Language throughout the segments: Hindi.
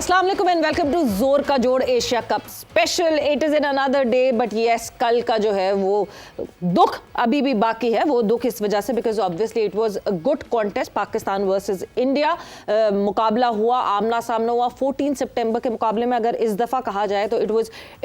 अस्सलाम वालेकुम एंड वेलकम टू जोर का जोड़ Asia cup special. It is in another day but yes, कल का जो है वो दुख अभी भी बाकी है। वो दुख इस वजह से because obviously it was a good contest, Pakistan versus India मुकाबला हुआ, आमना सामना हुआ। 14 सितंबर के मुकाबले में अगर इस दफ़ा कहा जाए तो it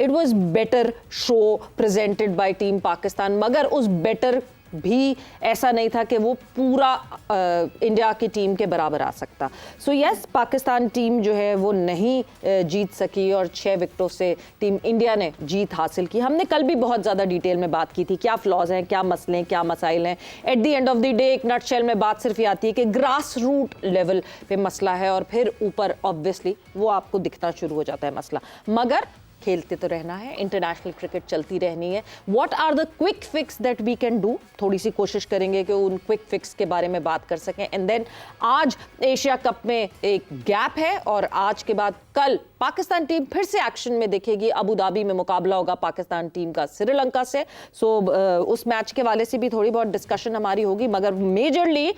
was better show presented by team Pakistan, मगर उस बेटर भी ऐसा नहीं था कि वो पूरा इंडिया की टीम के बराबर आ सकता। सो यस, पाकिस्तान टीम जो है वो नहीं जीत सकी और 6 विकेटों से टीम इंडिया ने जीत हासिल की। हमने कल भी बहुत ज़्यादा डिटेल में बात की थी, क्या फ्लॉज हैं, क्या मसले हैं, क्या मसाइल हैं। At the end of the day एक नटशेल में बात सिर्फ ये आती है कि ग्रास रूट लेवल पे मसला है और फिर ऊपर ऑब्वियसली वो आपको दिखना शुरू हो जाता है मसला। मगर खेलते तो रहना है, इंटरनेशनल क्रिकेट चलती रहनी है। What are the quick fix that we can do, थोड़ी सी कोशिश करेंगे कि उन क्विक फिक्स के बारे में बात कर सकें। एंड देन आज एशिया कप में एक गैप है और आज के बाद कल पाकिस्तान टीम फिर से एक्शन में दिखेगी। अबू धाबी में मुकाबला होगा पाकिस्तान टीम का श्रीलंका से। सो उस मैच के वाले से भी थोड़ी बहुत डिस्कशन हमारी होगी, मगर majorly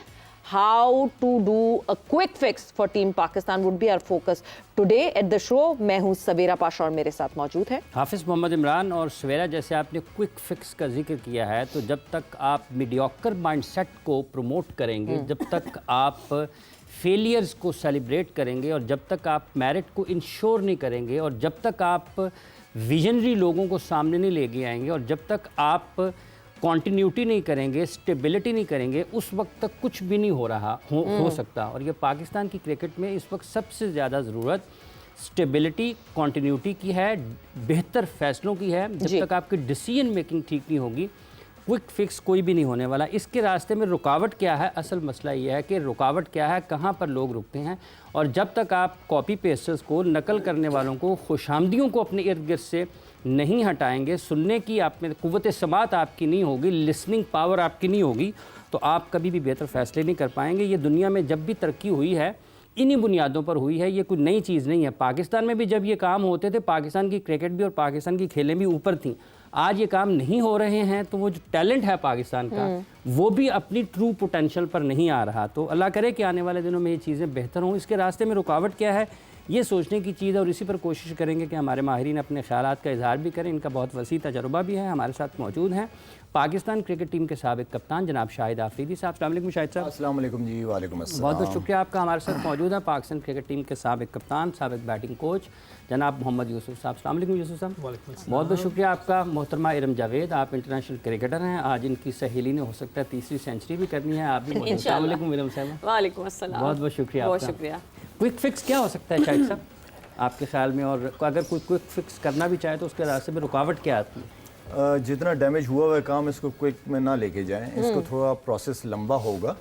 how to do a quick fix for team Pakistan would be our focus today at the show। मैं हूं सवेरा पाशा और मेरे साथ मौजूद है हाफिज़ मोहम्मद इमरान। और सवेरा, जैसे आपने क्विक फिक्स का जिक्र किया है, तो जब तक आप मीडियोकर माइंडसेट को प्रमोट करेंगे, जब तक आप फेलियर्स को सेलिब्रेट करेंगे और जब तक आप मेरिट को इंश्योर नहीं करेंगे और जब तक आप विजनरी लोगों को सामने नहीं लेके आएंगे और जब तक आप कॉन्टीन्यूटी नहीं करेंगे, स्टेबिलिटी नहीं करेंगे, उस वक्त तक कुछ भी नहीं हो सकता। और ये पाकिस्तान की क्रिकेट में इस वक्त सबसे ज़्यादा ज़रूरत स्टेबिलिटी, कॉन्टीन्यूटी की है, बेहतर फैसलों की है। जब तक आपकी डिसीजन मेकिंग ठीक नहीं होगी, क्विक फिक्स कोई भी नहीं होने वाला। इसके रास्ते में रुकावट क्या है? असल मसला ये है कि रुकावट क्या है, कहाँ पर लोग रुकते हैं। और जब तक आप कॉपी पेस्टर्स को, नकल करने वालों को, खुशामदियों को अपने इर्द गिर्द से नहीं हटाएंगे, सुनने की आप में कुव्वत समात आपकी नहीं होगी, लिसनिंग पावर आपकी नहीं होगी, तो आप कभी भी बेहतर फैसले नहीं कर पाएंगे। ये दुनिया में जब भी तरक्की हुई है इन्हीं बुनियादों पर हुई है, ये कोई नई चीज़ नहीं है। पाकिस्तान में भी जब ये काम होते थे, पाकिस्तान की क्रिकेट भी और पाकिस्तान की खेलें भी ऊपर थीं। आज ये काम नहीं हो रहे हैं तो वो जो टैलेंट है पाकिस्तान का वो भी अपनी ट्रू पोटेंशियल पर नहीं आ रहा। तो अल्लाह करे कि आने वाले दिनों में ये चीज़ें बेहतर हों। इसके रास्ते में रुकावट क्या है, ये सोचने की चीज़ है और इसी पर कोशिश करेंगे कि हमारे माहिरीन अपने ख़यालात का इजहार भी करें। इनका बहुत वसी तजुर्बा भी है। हमारे साथ मौजूद हैं पाकिस्तान क्रिकेट टीम के साबिक कप्तान जनाब शाहिद आफरीदी साहब। अस्सलाम वालेकुम शाहिद साहब। अस्सलाम वालेकुम जी। वालेकुम अस्सलाम। बहुत बहुत शुक्रिया आपका हमारे साथ मौजूद है पाकिस्तान क्रिकेट टीम के साबिक कप्तान, साबिक बैटिंग कोच जनाब मोहम्मद यूसुफ साहब। अस्सलाम वालेकुम यूसुफ साहब। बहुत बहुत शुक्रिया आपका। मोहतरमा इरम जावेद, आप इंटरनेशनल क्रिकेटर हैं, आज इनकी सहेली ने हो सकता है 3री सेंचुरी भी करनी है, आप भी। अस्सलाम वालेकुम इरम साहब। वालेकुम अस्सलाम। बहुत बहुत शुक्रिया, बहुत शुक्रिया। क्विक फिक्स क्या हो सकता है शाहिद साहब आपके ख्याल में, और अगर कोई क्विक फिक्स करना भी चाहे तो उसके रास्ते में रुकावट क्या आती है? जितना डैमेज हुआ है काम, इसको क्विक में ना लेके जाएं। इसको थोड़ा प्रोसेस लंबा होगा,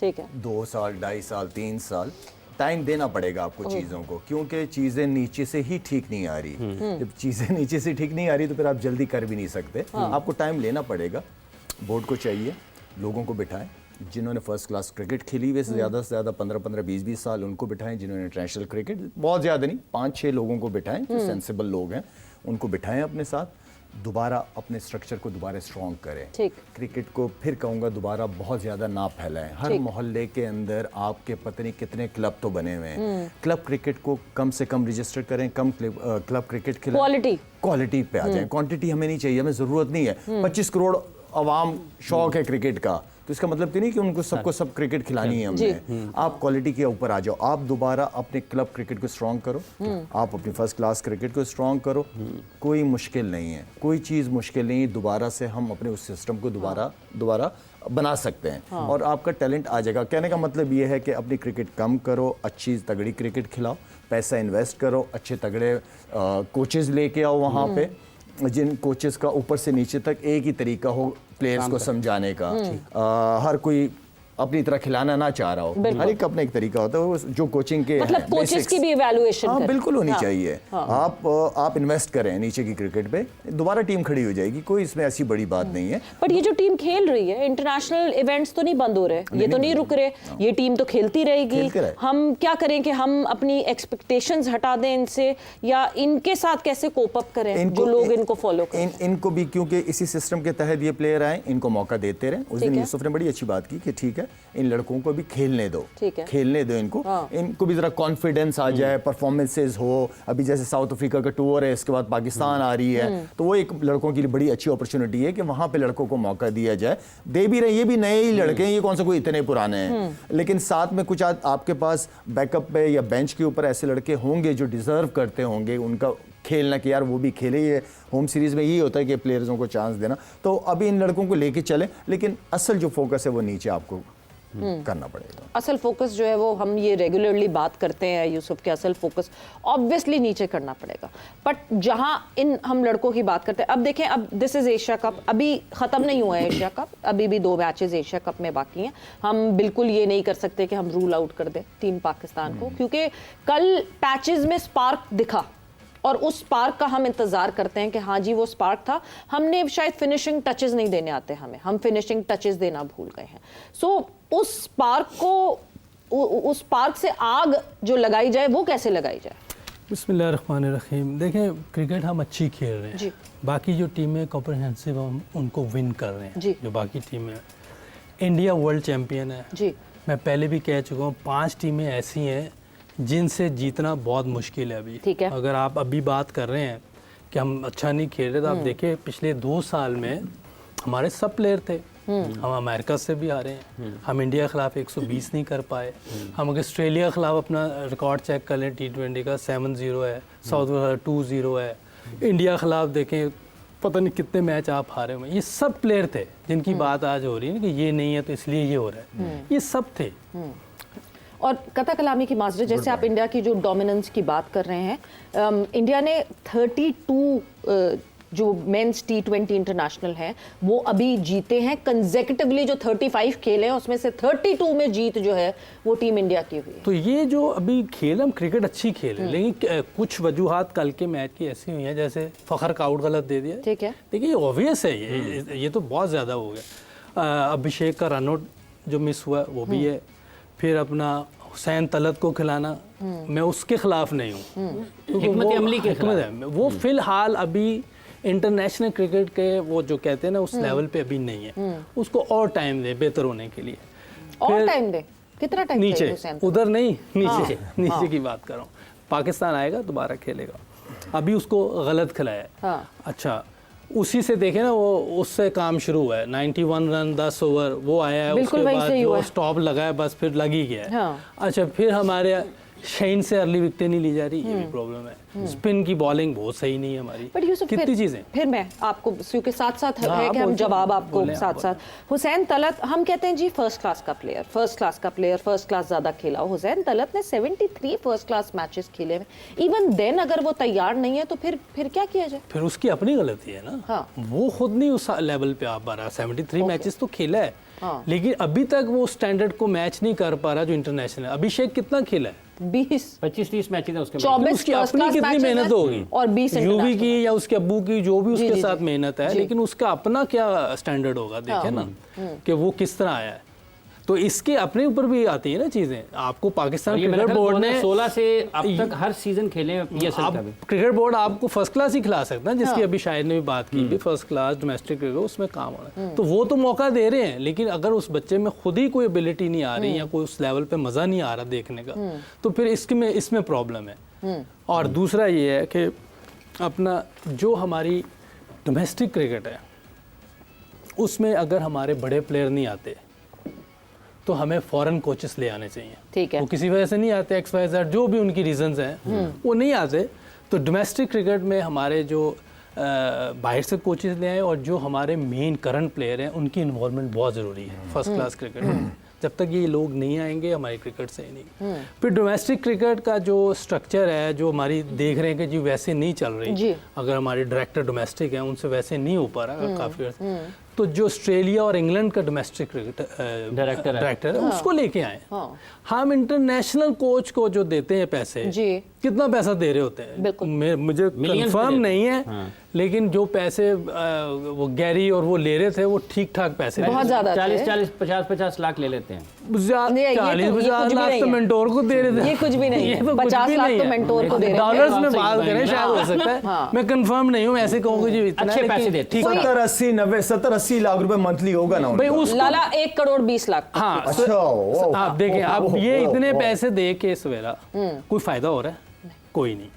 ठीक है। 2 साल, 2.5 साल, 3 साल टाइम देना पड़ेगा आपको चीज़ों को, क्योंकि चीज़ें नीचे से ही ठीक नहीं आ रही। जब चीज़ें नीचे से ठीक नहीं आ रही तो फिर आप जल्दी कर भी नहीं सकते। आपको टाइम लेना पड़ेगा। बोर्ड को चाहिए लोगों को बिठाएं जिन्होंने फर्स्ट क्लास क्रिकेट खेली हुई से ज़्यादा 15-15, 20-20 साल, उनको बिठाएं। जिन्होंने इंटरनेशनल क्रिकेट, बहुत ज़्यादा नहीं, 5-6 लोगों को बिठाएं जो सेंसिबल लोग हैं, उनको बिठाएं अपने साथ। दोबारा अपने स्ट्रक्चर को दोबारा स्ट्रॉन्ग करें। क्रिकेट को फिर कहूँगा दोबारा बहुत ज़्यादा ना फैलाएं। हर मोहल्ले के अंदर आपके पता नहीं कितने क्लब तो बने हुए हैं। क्लब क्रिकेट को कम से कम रजिस्टर करें, कम क्लब क्रिकेट खिलाएं। क्वालिटी पे आ जाए, क्वांटिटी हमें नहीं चाहिए, हमें ज़रूरत नहीं है। 25 करोड़ आवाम शौक है क्रिकेट का, तो इसका मतलब तो नहीं कि उनको सबको सब क्रिकेट खिलानी है हमने। आप क्वालिटी के ऊपर आ जाओ। आप दोबारा अपने क्लब क्रिकेट को स्ट्रॉन्ग करो, आप अपनी फर्स्ट क्लास क्रिकेट को स्ट्रॉन्ग करो। कोई मुश्किल नहीं है, कोई चीज़ मुश्किल नहीं है। दोबारा से हम अपने उस सिस्टम को दोबारा बना सकते हैं और आपका टैलेंट आ जाएगा। कहने का मतलब ये है कि अपनी क्रिकेट कम करो, अच्छी तगड़ी क्रिकेट खिलाओ, पैसा इन्वेस्ट करो, अच्छे तगड़े कोचेज़ लेके आओ वहाँ पे, जिन कोचेस का ऊपर से नीचे तक एक ही तरीका हो प्लेयर्स को समझाने का। हर कोई अपनी तरह खिलाना ना चाह रहा हो, हर एक अपना एक तरीका होता है। वो जो कोचिंग के मतलब कोचेस की भी इवैल्यूएशन बिल्कुल होनी चाहिए। आप इन्वेस्ट करें नीचे की क्रिकेट पे, दोबारा टीम खड़ी हो जाएगी, कोई इसमें ऐसी बड़ी बात नहीं है। बट ये जो टीम खेल रही है, इंटरनेशनल इवेंट्स तो नहीं बंद हो रहे, ये तो नहीं रुक रहे, ये टीम तो खेलती रहेगी। हम क्या करें कि हम अपनी एक्सपेक्टेशंस हटा दें इनसे, या इनके साथ कैसे कोप अप करें जो लोग इनको फॉलो करें? इनको भी, क्योंकि इसी सिस्टम के तहत ये प्लेयर आए, इनको मौका देते रहे। उस दिन यूसुफ ने बड़ी अच्छी बात की कि ठीक है है, इन लड़कों को भी खेलने दो, ठीक है। खेलने दो इनको, इनको भी जरा कॉन्फिडेंस आ जाए, परफॉर्मेंसेस हो। अभी जैसे साउथ अफ्रीका का टूर है, इसके बाद पाकिस्तान आ रही है, तो वो एक लड़कों के लिए बड़ी अच्छी अपॉर्चुनिटी है कि वहां पे लड़कों को मौका दिया जाए। दे भी रहे, ये भी नए ही लड़के हैं, ये कौन सा कोई इतने पुराने हैं, लेकिन साथ में कुछ आपके पास बैकअप पे या बेंच के ऊपर ऐसे लड़के होंगे जो डिजर्व करते होंगे उनका खेलना, कि यार वो भी खेले। ये होम सीरीज में यही होता है कि प्लेयर्सों को चांस देना। तो अभी इन लड़कों को लेके चले, लेकिन असल जो फोकस है वो नीचे आपको करना पड़ेगा। असल फोकस जो है वो हम ये रेगुलरली बात करते हैं यूसुफ के, असल फोकस ऑब्वियसली नीचे करना पड़ेगा। बट जहां इन हम लड़कों की बात करते हैं, अब देखें, अब दिस इज एशिया कप, अभी खत्म नहीं हुआ है एशिया कप, अभी भी 2 मैचेस एशिया कप में बाकी हैं। हम बिल्कुल ये नहीं कर सकते कि हम रूल आउट कर दें टीम पाकिस्तान को, क्योंकि कल पैचेस में स्पार्क दिखा और उस स्पार्क का हम इंतजार करते हैं कि हाँ जी वो स्पार्क था। हमने शायद फिनिशिंग टचेस नहीं देने आते हमें, हम फिनिशिंग टचेस देना भूल गए हैं। सो उस स्पार्क को, उस स्पार्क से आग जो लगाई जाए वो कैसे लगाई जाए? बिस्मिल्लाहिर्रहमानिर्रहीम। देखें, क्रिकेट हम अच्छी खेल रहे हैं जी। बाकी जो टीमें कॉम्प्रहेंसिव हम उनको विन कर रहे हैं जी। जो बाकी टीमें। इंडिया वर्ल्ड चैम्पियन है जी। मैं पहले भी कह चुका हूँ, 5 टीमें ऐसी हैं जिनसे जीतना बहुत मुश्किल है अभी। ठीक है। अगर आप अभी बात कर रहे हैं कि हम अच्छा नहीं खेल रहे, तो आप देखिए पिछले 2 साल में हमारे सब प्लेयर थे। हम अमेरिका से भी आ रहे हैं, हम इंडिया के खिलाफ 120 नहीं कर पाए। हम अगर ऑस्ट्रेलिया के खिलाफ अपना रिकॉर्ड चेक कर लें, T20 का 7-0 है, साउथ अफ्रीका 2-0 है। इंडिया के खिलाफ देखें पता नहीं कितने मैच आप हारे हुए। ये सब प्लेयर थे जिनकी बात आज हो रही है ना कि ये नहीं है तो इसलिए ये हो रहा है, ये सब थे। और कथा कलामी की माजरे, जैसे आप इंडिया की जो डोमिनेंस की बात कर रहे हैं, इंडिया ने 32 जो मेंस T20 इंटरनेशनल हैं वो अभी जीते हैं कंसेक्यूटिवली। जो 35 खेले हैं उसमें से 32 में जीत जो है वो टीम इंडिया की हुई है। तो ये जो अभी खेल, हम क्रिकेट अच्छी खेल है, लेकिन कुछ वजूहात कल के मैच की ऐसी हुई हैं, जैसे फ़खर का आउट गलत दे दिया। ठीक है। देखिए ये ऑब्वियस है, ये तो बहुत ज़्यादा हो गया। अभिषेक का रन आउट जो मिस हुआ वो भी है। फिर अपना हुसैन तलत को खिलाना, मैं उसके खिलाफ नहीं हूँ, हिकमत अमली के खिलाफ है वो। फिलहाल अभी इंटरनेशनल क्रिकेट के वो जो कहते हैं ना उस लेवल पे अभी नहीं है, उसको और टाइम दे बेहतर होने के लिए। और टाइम दे, कितना टाइम? नीचे, उधर नहीं, नीचे नीचे की बात कर रहा हूँ। पाकिस्तान आएगा दोबारा खेलेगा, अभी उसको गलत खिलाया। अच्छा, उसी से देखे ना, वो उससे काम शुरू हुआ है। 91 रन 10 ओवर वो आया है, उसके बाद जो स्टॉप लगा है बस फिर लग ही गया है। अच्छा, फिर हमारे शाइन से अर्ली विकेट नहीं ली जा रही, ये भी प्रॉब्लम है। स्पिन की बॉलिंग बहुत सही नहीं है हमारी। बट यूसुफ, कितनी चीजें फिर मैं आपको, क्योंकि साथ साथ है कि हम जवाब आपको साथ साथ। हुसैन तलत, हम कहते हैं जी फर्स्ट क्लास का प्लेयर, फर्स्ट क्लास का प्लेयर, फर्स्ट क्लास ज्यादा खेला। हुसैन तलत ने 73 फर्स्ट क्लास मैचेस खेले हैं। इवन देन अगर वो तैयार नहीं है तो फिर क्या किया जाए? फिर उसकी अपनी गलती है ना। वो खुद नहीं उस लेवल पे आ पा रहा। 73 मैचेस तो खेला है, लेकिन अभी तक वो स्टैंडर्ड को मैच नहीं कर पा रहा जो इंटरनेशनल है। अभिषेक कितना खेला है? 25-30 मैचेस उसके, 24 उसकी अपनी कितनी मेहनत होगी, और 20 यूवी की या उसके अब्बू की, जो भी उसके साथ मेहनत है, लेकिन उसका अपना क्या स्टैंडर्ड होगा, देखे ना कि वो किस तरह आया है। तो इसके अपने ऊपर भी आती है ना चीजें। आपको पाकिस्तान क्रिकेट बोर्ड ने 16 से अब तक हर सीजन खेले क्रिकेट बोर्ड आपको फर्स्ट क्लास ही खिला सकता है, जिसकी अभी शायद ने भी बात की भी, फर्स्ट क्लास डोमेस्टिक क्रिकेट उसमें काम हो रहा है। तो वो तो मौका दे रहे हैं, लेकिन अगर उस बच्चे में खुद ही कोई एबिलिटी नहीं आ रही या कोई उस लेवल पे मजा नहीं आ रहा देखने का, तो फिर इसमें प्रॉब्लम है। और दूसरा ये है कि अपना जो हमारी डोमेस्टिक क्रिकेट है उसमें अगर हमारे बड़े प्लेयर नहीं आते तो हमें फॉरेन कोचेस ले आने चाहिए। ठीक है। वो किसी वजह से नहीं आते, XYZ जो भी उनकी रीजंस हैं वो नहीं आते, तो डोमेस्टिक क्रिकेट में हमारे जो बाहर से कोचेस ले आए और जो हमारे मेन करंट प्लेयर हैं उनकी इन्वॉल्वमेंट बहुत ज़रूरी है फर्स्ट क्लास क्रिकेट में। जब तक ये लोग नहीं आएंगे हमारी क्रिकेट से ही नहीं। फिर डोमेस्टिक क्रिकेट का जो स्ट्रक्चर है, जो हमारी देख रहे हैं कि जी वैसे नहीं चल रही, अगर हमारे डायरेक्टर डोमेस्टिक हैं उनसे वैसे नहीं हो पा रहा काफ़ी अर्से, तो जो ऑस्ट्रेलिया और इंग्लैंड का डोमेस्टिक क्रिकेट डायरेक्टर है उसको लेके आए। हम इंटरनेशनल कोच को जो देते हैं पैसे, कितना पैसा दे रहे होते हैं मुझे कंफर्म नहीं है, लेकिन जो पैसे वो गैरी और वो ले रहे थे वो ठीक ठाक पैसे, बहुत ज्यादा 40-50 लाख ले लेते हैं। ये 40-50 लाख तो मेंटोर को दे रहे थे। ये कुछ भी नहीं ये है, तो कुछ 50 भी लाख नहीं तो है। मेंटोर को दे रहे हैं। डॉलर्स में बात करें शायद हो सकता है, हाँ। मैं कंफर्म नहीं हूँ, मैं ऐसे कहूँगा जी इतना अच्छे है, पैसे लेकिन देते ठीक है। 70-80 लाख रुपए मंथली होगा ना भाई उनका। उसको लाला 1 करोड़ 20 लाख। हाँ अच्छा, ओ, आप देखें, आप ये ओ, इतने ओ, पैसे दे के सवेरा कोई फायदा हो रहा है? कोई नहीं।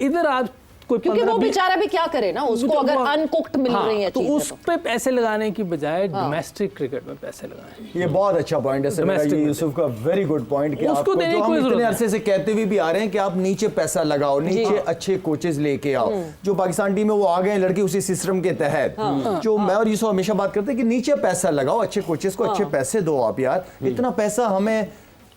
इधर आप कोई क्योंकि वो 15-20 बेचारा भी क्या करे ना, उसको अगर अनकुक्ड मिल रही है तो चीजें उस पे पैसे लगाने की बजाय डोमेस्टिक क्रिकेट में पैसे लगाएं। ये बहुत अच्छा पॉइंट है सर, मेरा Domestic ये यूसुफ का वेरी गुड पॉइंट कि उसको आपको देने जो की हम कोई इतने जरूरत अरसे से कहते हुए भी आ रहे हैं कि आप नीचे पैसा लगाओ, नीचे अच्छे कोचेस लेके आओ। जो पाकिस्तान टीम है वो आ गए लड़के उसी सिस्टम के तहत। जो मैं और यूसुफ हमेशा बात करते हैं कि नीचे पैसा लगाओ, अच्छे कोचेस को अच्छे पैसे दो आप यार। इतना पैसा हमें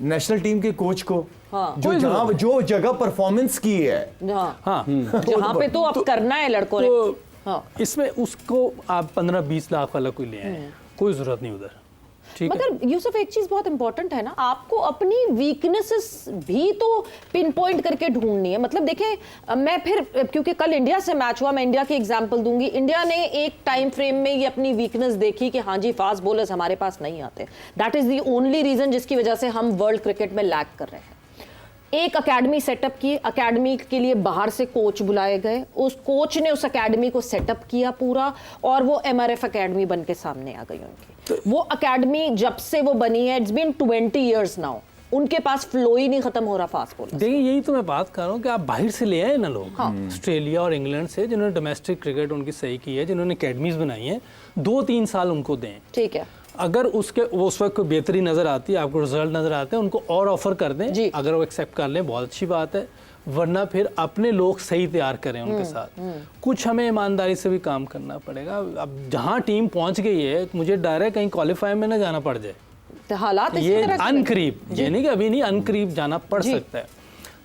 नेशनल टीम के कोच को जो जगह परफॉर्मेंस की है, हाँ जहाँ पे तो अब करना है लड़कों ने। तो हाँ। इसमें उसको आप 15-20 लाख वाला कोई ले आए, कोई जरूरत नहीं उधर, ठीक है। मगर यूसुफ एक चीज बहुत इंपॉर्टेंट है ना, आपको अपनी वीकनेसेस भी तो पिन पॉइंट करके ढूंढनी है। मतलब देखें, मैं फिर क्योंकि कल इंडिया से मैच हुआ, मैं इंडिया की एग्जांपल दूंगी। इंडिया ने एक टाइम फ्रेम में ये अपनी वीकनेस देखी कि हाँ जी फास्ट बॉलर्स हमारे पास नहीं आते। That is the only reason जिसकी वजह से हम वर्ल्ड क्रिकेट में लैग कर रहे हैं। एक अकेडमी सेटअप की, अकेडमी के लिए बाहर से कोच बुलाए गए, उस कोच ने उस अकेडमी को सेटअप किया पूरा, और वो एमआरएफ अकेडमी बन के सामने आ गई उनकी। वो अकेडमी जब से वो बनी है, इट्स बीन 20 इयर्स नाउ, उनके पास फ्लो ही नहीं खत्म हो रहा फास्ट बॉलर। देखिए यही तो मैं बात कर रहा हूँ कि आप बाहर से ले आए ना लोग, ऑस्ट्रेलिया और इंग्लैंड से, जिन्होंने डोमेस्टिक क्रिकेट उनकी सही की है, जिन्होंने अकेडमीज बनाई हैं, 2-3 साल उनको दें। ठीक है, अगर उसके वो उस वक्त कोई बेहतरी नजर आती है, आपको रिजल्ट नजर आते हैं, उनको और ऑफर कर दें। अगर वो एक्सेप्ट कर लें बहुत अच्छी बात है, वरना फिर अपने लोग सही तैयार करें उनके साथ। कुछ हमें ईमानदारी से भी काम करना पड़ेगा। अब जहाँ टीम पहुँच गई है, मुझे डर है कहीं क्वालिफाई में ना जाना पड़ जाए। तो हालात इसी ये तरह से अनकरीब, ये नहीं कि अभी नहीं, अनकरीब जाना पड़ सकता है।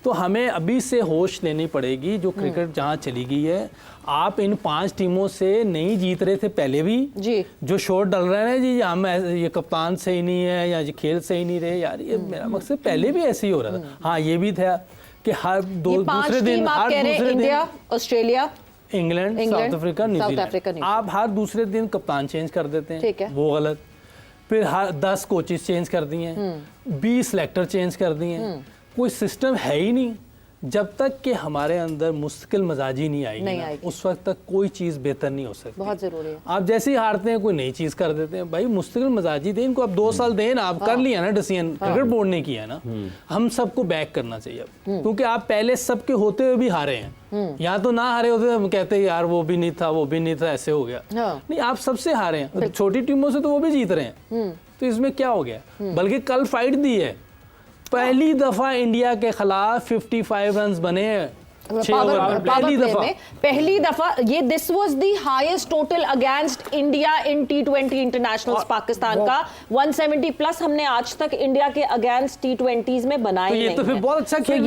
तो हमें अभी से होश लेनी पड़ेगी। जो क्रिकेट जहाँ चली गई है, आप इन 5 टीमों से नहीं जीत रहे थे पहले भी जी। जो शोर डल रहे हैं जी, हम ये कप्तान सही नहीं है या ये खेल सही नहीं रहे यार, ये मेरा मकसद पहले भी ऐसे ही हो रहा था। हाँ ये भी था कि हर दूसरे दिन, आप कह रहे हैं India, Australia, England, south Africa, New Zealand, आप हर दूसरे दिन कप्तान चेंज कर देते ठीक है। हैं, वो गलत। फिर हर 10 कोचेस चेंज कर दिए हैं, 20 सेलेक्टर चेंज कर दिए हैं, कोई सिस्टम है ही नहीं। जब तक कि हमारे अंदर मुस्तकिल मजाजी नहीं आएगी, उस वक्त तक कोई चीज़ बेहतर नहीं हो सकती। बहुत जरूरी है। आप जैसे ही हारते हैं कोई नई चीज़ कर देते हैं। भाई मुस्तकिल मजाजी दें इनको, अब 2 साल दें ना, आप कर लिया ना डिसीजन, क्रिकेट बोर्ड ने किया ना, हम सबको बैक करना चाहिए अब, क्योंकि आप पहले सबके होते हुए भी हारे हैं। यहाँ तो ना हारे होते हम कहते हैं यार वो भी नहीं था, वो भी नहीं था, ऐसे हो गया। नहीं, आप सबसे हारे हैं, छोटी टीमों से तो वो भी जीत रहे हैं, तो इसमें क्या हो गया। बल्कि कल फाइट दी है, पहली दफा इंडिया के खिलाफ 55 रन बने हैं, पहली दफा ये this was the highest total against India in T20 internationals. Pakistan का 170 प्लस हमने आज तक इंडिया के अगेंस्ट T20s में बनाए तो ये नहीं तो फिर है। बहुत अच्छा खेल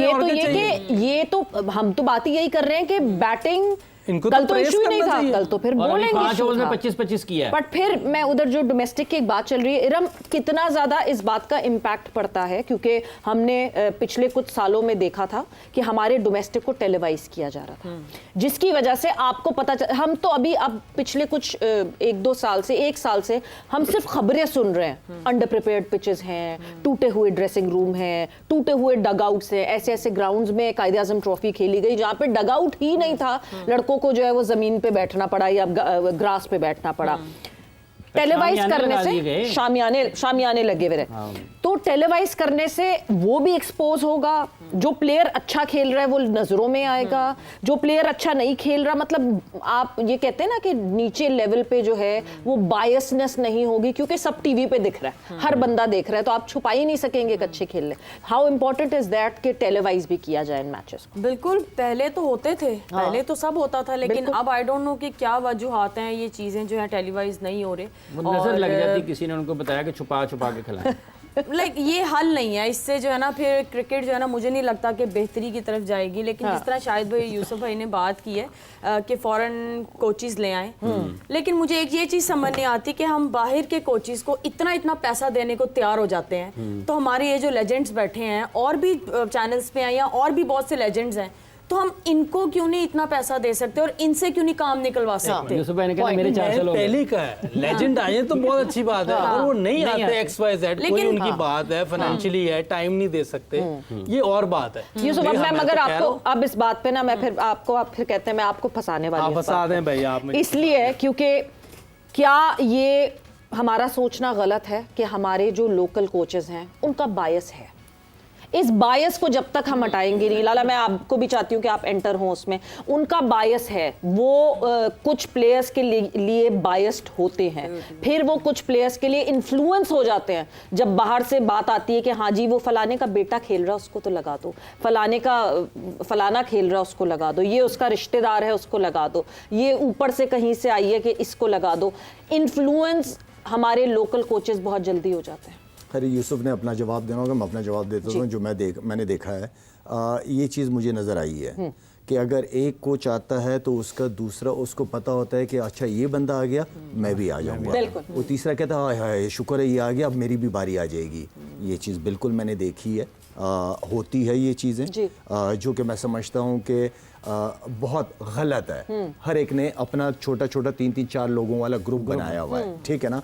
ये तो हम तो बात यही कर रहे हैं कि बैटिंग इनको कल तो तो इशू ही नहीं था, कल तो फिर बोलेंगे 5 ओवर में 25-25 किया है। बट फिर मैं उधर जो डोमेस्टिक की एक बात चल रही है, इरम कितना ज्यादा इस बात का इम्पैक्ट पड़ता है, क्योंकि हमने पिछले कुछ सालों में देखा था कि हमारे डोमेस्टिक को टेलीवाइज किया जा रहा था, जिसकी वजह से आपको पता हम तो अभी अब पिछले कुछ 1-2 साल से, 1 साल से हम सिर्फ खबरें सुन रहे हैं। अंडर प्रिपेयर्ड पिचेस हैं, टूटे हुए ड्रेसिंग रूम हैं, टूटे हुए डगआउट्स हैं, ऐसे ऐसे ग्राउंड्स में कायदे आजम ट्रॉफी खेली गई जहां पे डगआउट ही नहीं था, लड़कों को जो है वो जमीन पे बैठना पड़ा या ग्रास पे बैठना पड़ा। टेलीवाइज करने से शामियाने लगे हुए रहे, तो टेलीवाइज करने से वो भी एक्सपोज होगा। जो प्लेयर अच्छा खेल रहा है वो नजरों में आएगा, जो प्लेयर अच्छा नहीं खेल रहा, मतलब आप ये कहते हैं ना कि नीचे लेवल पे जो है वो बायसनेस नहीं होगी, क्योंकि सब टीवी पे दिख रहा है, हर बंदा देख रहा है, तो आप छुपा ही नहीं सकेंगे कि अच्छे खेल रहे। हाउ इंपॉर्टेंट इज दैट कि टेलीवाइज भी किया जाए इन मैचेस। बिल्कुल, पहले तो होते थे, पहले तो सब होता था, लेकिन अब आई डोंट नो कि क्या वजूहात हैं, ये चीजें जो है टेलीवाइज नहीं हो रहे। वो नजर लग जाती, किसी ने उनको बताया कि छुपा छुपा के खिलाएं। लाइक ये हल नहीं है, इससे जो है ना फिर क्रिकेट जो है ना, मुझे नहीं लगता कि बेहतरी की तरफ जाएगी। लेकिन जिस तरह शाहिद भाई, यूसुफ भाई ने बात की है कि फॉरेन कोचेस ले आए, लेकिन मुझे एक ये चीज़ समझ नहीं आती कि हम बाहर के कोचेस को इतना पैसा देने को तैयार हो जाते हैं, तो हमारे ये जो लेजेंड्स बैठे हैं और भी चैनल्स पे हैं या और भी बहुत से लेजेंड्स हैं तो हम इनको क्यों नहीं इतना पैसा दे सकते और इनसे क्यों नहीं काम निकलवा सकते? यूसुफ भाई ने कहा मेरे 400 लोग पहले का है, लेजेंड आए तो बहुत अच्छी बात है, अगर वो नहीं आते XYZ, कोई लेकिन- उनकी बात है, फाइनेंशियली है, टाइम नहीं दे सकते, ये और बात है। यूसुफ, अब मैं तो मगर कह आपको रहा हूँ, अब इस बात पे ना मैं फिर आपको आप फिर कहते हैं मैं आपको फंसाने वाली आप हूँ इस फंसा बात दें भाई आप पे। मुझे। इसलिए क्योंकि क्या ये हमारा सोचना गलत है कि हमारे जो लोकल कोचेस हैं उनका बायस है? इस बायस को जब तक हम हटाएंगे नहीं, लाला मैं आपको भी चाहती हूँ कि आप एंटर हो उसमें, उनका बायस है वो कुछ प्लेयर्स के लिए बायस्ड होते हैं, फिर वो कुछ प्लेयर्स के लिए इन्फ्लुएंस हो जाते हैं। जब बाहर से बात आती है कि हाँ जी वो फलाने का बेटा खेल रहा है उसको तो लगा दो, फलाना खेल रहा है उसको लगा दो, ये उसका रिश्तेदार है उसको लगा दो, ये ऊपर से कहीं से आई है कि इसको लगा दो। इन्फ्लुएंस हमारे लोकल कोचेस बहुत जल्दी हो जाते हैं। खैर यूसुफ ने अपना जवाब देना होगा, मैं अपना जवाब देता हूँ। जो मैंने देखा है, ये चीज़ मुझे नज़र आई है कि अगर एक कोच आता है तो उसका दूसरा उसको पता होता है कि अच्छा ये बंदा आ गया, मैं भी आ जाऊँगा। बिल्कुल। वो तीसरा कहता है हाय हाय शुक्र है ये आ गया, अब मेरी भी बारी आ जाएगी। ये चीज़ बिल्कुल मैंने देखी है, होती है ये चीज़ें, जो कि मैं समझता हूँ कि बहुत गलत है। हर एक ने अपना छोटा छोटा 3-3-4 लोगों वाला ग्रुप बनाया हुआ है, ठीक है ना।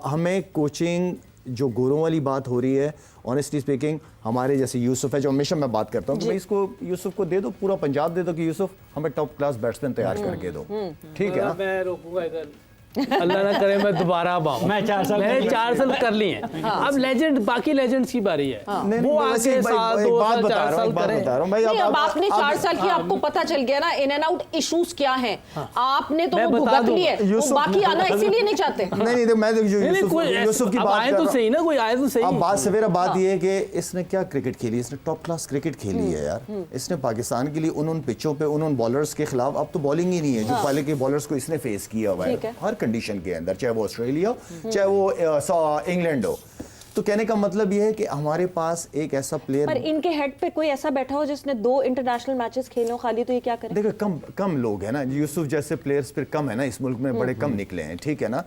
हमें कोचिंग जो गोरों वाली बात हो रही है, ऑनेस्टली स्पीकिंग हमारे जैसे यूसुफ है, जो हमेशा मैं बात करता हूँ कि भाई इसको यूसुफ को दे दो, पूरा पंजाब दे दो कि यूसुफ हमें टॉप क्लास बैट्समैन तैयार करके दो, ठीक है ना। मैं रोकूंगा इधर, अल्लाह ना करे मैं दोबारा अब आऊं। मैं 4 साल मैंने 4 साल कर लिए हैं, अब लेजेंड बाकी लेजेंड्स की बारी है, नहीं, वो वैसे आगे भाई, साल एक 2 बात साल बता 4 रहा हूँ, साल एक बात करें। बता रहा हूँ भाई। नहीं, अब आपने 4 साल की आपको पता चल गया ना इन एंड आउट इश्यूज क्या हैं, आपने तो मैं वो बता भुगत दूं, लिए, वो यूसुफ- बाकी आना इसीलिए नहीं चाहते। नहीं जो नहीं, नहीं, कोई यूसुफ की अब बात आए कर तो रहा हूँ। सही ना, कोई आए तो सही। अब बात सवेरा बात ये है कि इसने क्या क्रिकेट खेली, इसने टॉप क्लास क्रिकेट खेली है यार। इसने पाकिस्तान के लिए उन पिचों पे उन बॉलर्स के खिलाफ, अब तो बॉलिंग ही नहीं है जो पहले के बॉलर्स को इसने फेस किया हुआ ठीक है। है हर कंडीशन के अंदर, चाहे वो ऑस्ट्रेलिया हो चाहे वो इंग्लैंड हो। तो कहने का मतलब ये है कि हमारे पास एक ऐसा पर प्लेयर, इनके हेड पे कोई ऐसा बैठा हो जिसने 2 इंटरनेशनल मैचेस खेले हो खाली, तो ये क्या करे? देखो कम लोग हैं ना, यूसुफ जैसे प्लेयर्स फिर कम है ना इस मुल्क में, बड़े कम निकले हैं, ठीक है ना।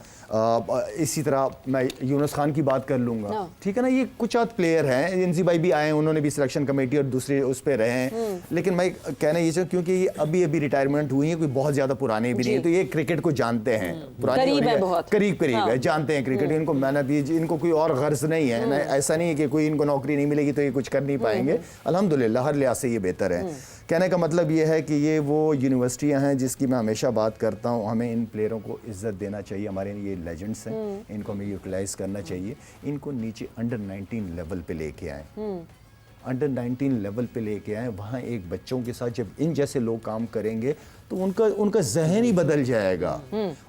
इसी तरह मैं यूनुस खान की बात कर लूंगा, ठीक है ना। ये कुछ आध प्लेयर हैं, इंजी भाई भी आए हैं, उन्होंने भी सिलेक्शन कमेटी और दूसरे उस पर रहे हैं, लेकिन मैं कहना ये चाहूँ क्योंकि ये अभी रिटायरमेंट हुई है, कोई बहुत ज्यादा पुराने भी नहीं है, तो ये क्रिकेट को जानते हैं, करीब है बहुत। करीब है, जानते हैं क्रिकेट, इनको मेहनत, इनको कोई और गर्ज नहीं है ना, ऐसा नहीं है कि कोई इनको नौकरी नहीं मिलेगी तो ये कुछ कर नहीं पाएंगे। अल्हम्दुलिल्लाह हर लिहाज से ये बेहतर है। कहने का मतलब ये है कि ये वो यूनिवर्सिटियां हैं जिसकी मैं हमेशा बात करता हूँ, हमें इन प्लेयरों को इज्जत देना चाहिए। हमारे ये लेजेंड्स हैं, इनको हमें यूटिलाइज करना चाहिए। इनको नीचे अंडर 19 लेवल पे लेके आए, अंडर 19 लेवल पे लेके आए, वहाँ एक बच्चों के साथ जब इन जैसे लोग काम करेंगे तो उनका जहन ही बदल जाएगा।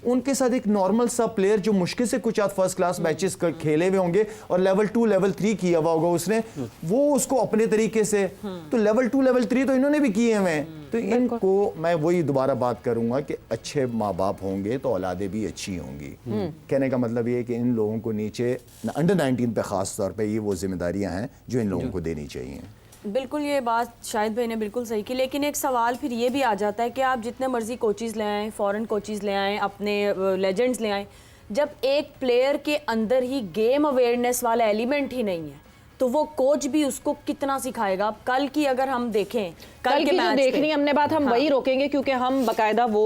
उनके साथ एक नॉर्मल सा प्लेयर जो मुश्किल से कुछ फर्स्ट क्लास मैचेस खेले हुए होंगे और लेवल 2 लेवल 3 किया हुआ होगा उसने, वो उसको अपने तरीके से, तो लेवल 2 लेवल 3 तो इन्होंने भी किए हैं। तो इनको मैं वही दोबारा बात करूंगा कि अच्छे माँ बाप होंगे तो औलादें भी अच्छी होंगी। कहने का मतलब ये है कि इन लोगों को नीचे अंडर 19 पे खास तौर पे ये वो जिम्मेदारियां हैं जो इन लोगों को देनी चाहिए। बिल्कुल, ये बात शाहिद भाई ने बिल्कुल सही की, लेकिन एक सवाल फिर ये भी आ जाता है कि आप जितने मर्जी कोचेज़ ले आएँ, फॉरेन कोचेज़ ले आएँ, अपने लेजेंड्स ले आएँ, जब एक प्लेयर के अंदर ही गेम अवेयरनेस वाला एलिमेंट ही नहीं है तो वो कोच भी उसको कितना सिखाएगा। अब कल की अगर हम देखें, कल की जो मैच देखनी हमने बात हम वही रोकेंगे, क्योंकि हम बकायदा वो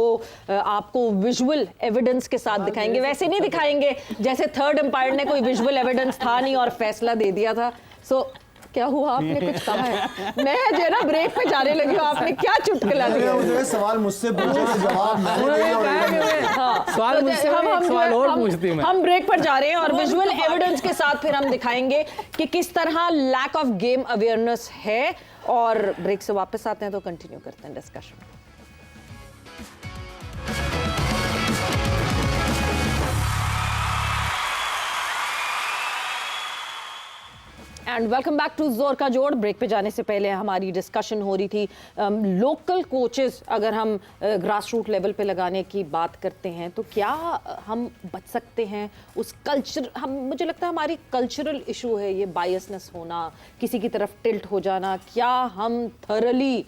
आपको विजुअल एविडेंस के साथ दिखाएंगे, वैसे नहीं दिखाएंगे जैसे थर्ड एम्पायर ने कोई विजुअल एविडेंस था नहीं और फैसला दे दिया था। सो क्या हुआ, आपने कुछ कहा है? मैं जो है ना ब्रेक पे जाने लगी हूँ, आपने क्या चुटकुला दिया? सवाल मुझसे पूछे तो जवाब सवाल मुझसे, सवाल और पूछती मैं। हम ब्रेक पर जा रहे हैं और विजुअल एविडेंस के साथ फिर हम दिखाएंगे कि किस तरह लैक ऑफ गेम अवेयरनेस है। और ब्रेक से वापस आते हैं तो कंटिन्यू करते हैं discussion. And welcome back to जोर का जोड़। ब्रेक पे जाने से पहले हमारी डिस्कशन हो रही थी लोकल कोचेस अगर हम ग्रास रूट लेवल पे लगाने की बात करते हैं तो क्या हम बच सकते हैं उस कल्चर, मुझे लगता है हमारी कल्चरल इशू है ये बायसनेस होना, किसी की तरफ टिल्ट हो जाना। क्या हम थरली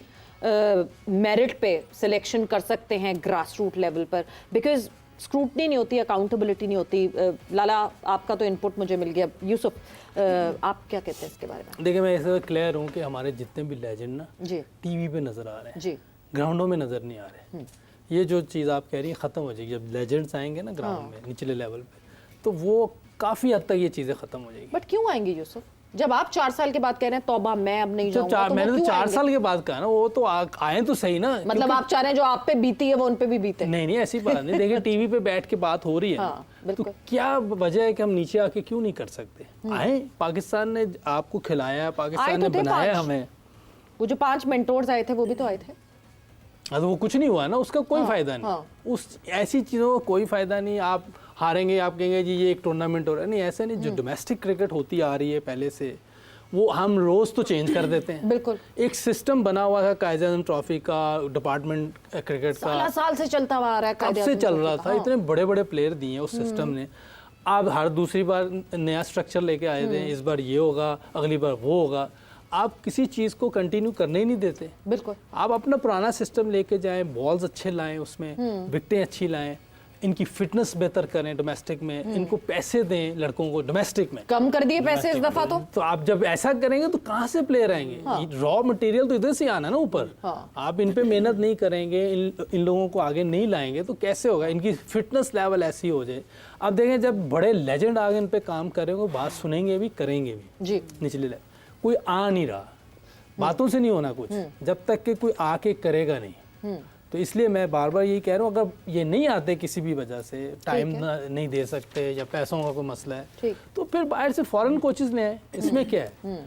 मेरिट पे सिलेक्शन कर सकते हैं ग्रास रूट लेवल पर? बिकॉज स्क्रूटनी नहीं होती, अकाउंटेबिलिटी नहीं होती। लाला, आपका तो इनपुट मुझे मिल गया। यूसुफ, आप क्या कहते हैं इसके बारे में? देखिए, मैं इससे क्लियर हूँ कि हमारे जितने भी लेजेंड ना जी टीवी पे नज़र आ रहे हैं, जी ग्राउंडों में नज़र नहीं आ रहे। ये जो चीज़ आप कह रही हैं ख़त्म हो जाएगी जब लेजेंड्स आएंगे ना ग्राउंड में, निचले लेवल पे, तो वो काफ़ी हद तक ये चीज़ें ख़त्म हो जाएगी। बट क्यों आएंगे यूसुफ? जब आप 4 साल के बाद कह रहे हैं तौबा मैं अब नहीं जब जाऊंगा, तो वो मैंने तो क्यों 4 आएंगे? साल के बाद कहा ना, वो तो आए तो सही ना। मतलब आप चाह रहे हैं जो आप पे बीती है वो उन पे भी बीते? नहीं, ऐसी बात नहीं। देखिए, टीवी पे बैठ के बात हो रही है हाँ, तो बिल्कुल। क्या वजह है कि हम नीचे आके क्यों नहीं कर सकते? आए, पाकिस्तान ने आपको खिलाया, पाकिस्तान तो ने थे बनाया 5। हमें। वो जो 5 मेंटोर्स आए थे वो भी तो आए थे। तो वो कुछ नहीं हुआ ना, उसका कोई फायदा नहीं। हाँ। उस ऐसी चीज़ों का कोई फायदा नहीं। आप हारेंगे, आप कहेंगे जी ये एक टूर्नामेंट हो रहा है, नहीं ऐसा नहीं। जो डोमेस्टिक क्रिकेट होती आ रही है पहले से, वो हम रोज़ तो चेंज कर देते हैं। बिल्कुल। एक सिस्टम बना हुआ था कायदे आज़म ट्रॉफी का, डिपार्टमेंट क्रिकेट का, 16 साल से चलता हुआ आ रहा है। कब कायदे से आज़म चल ट्रॉफी रहा का। था। हाँ। इतने बड़े बड़े प्लेयर दिए हैं उस सिस्टम ने। आप हर दूसरी बार नया स्ट्रक्चर लेके आए थे, इस बार ये होगा, अगली बार वो होगा। आप किसी चीज़ को कंटिन्यू करने ही नहीं देते। बिल्कुल। आप अपना पुराना सिस्टम लेके जाएं, बॉल्स अच्छे लाएं, उसमें विकटें अच्छी लाएं, इनकी फिटनेस बेहतर करें डोमेस्टिक में, इनको पैसे दें लड़कों को डोमेस्टिक में। कम कर दिए पैसे इस दफा तो आप जब ऐसा करेंगे तो कहाँ से प्लेयर आएंगे? रॉ मटेरियल तो इधर से आना है ना ऊपर। हाँ। आप इन पे मेहनत नहीं करेंगे, इन लोगों को आगे नहीं लाएंगे तो कैसे होगा? इनकी फिटनेस लेवल ऐसी हो जाए। अब देखें, जब बड़े लेजेंड आगे इन पे काम करेंगे, बात सुनेंगे भी, करेंगे भी। जी। निचले लेवल कोई आ नहीं रहा, बातों से नहीं होना कुछ, जब तक कि कोई आके करेगा नहीं। तो इसलिए मैं बार बार यही कह रहा हूँ, अगर ये नहीं आते किसी भी वजह से, टाइम नहीं दे सकते या पैसों का कोई मसला है, ठीक। तो फिर बाहर से फॉरेन कोचेस ले आए। इसमें क्या है?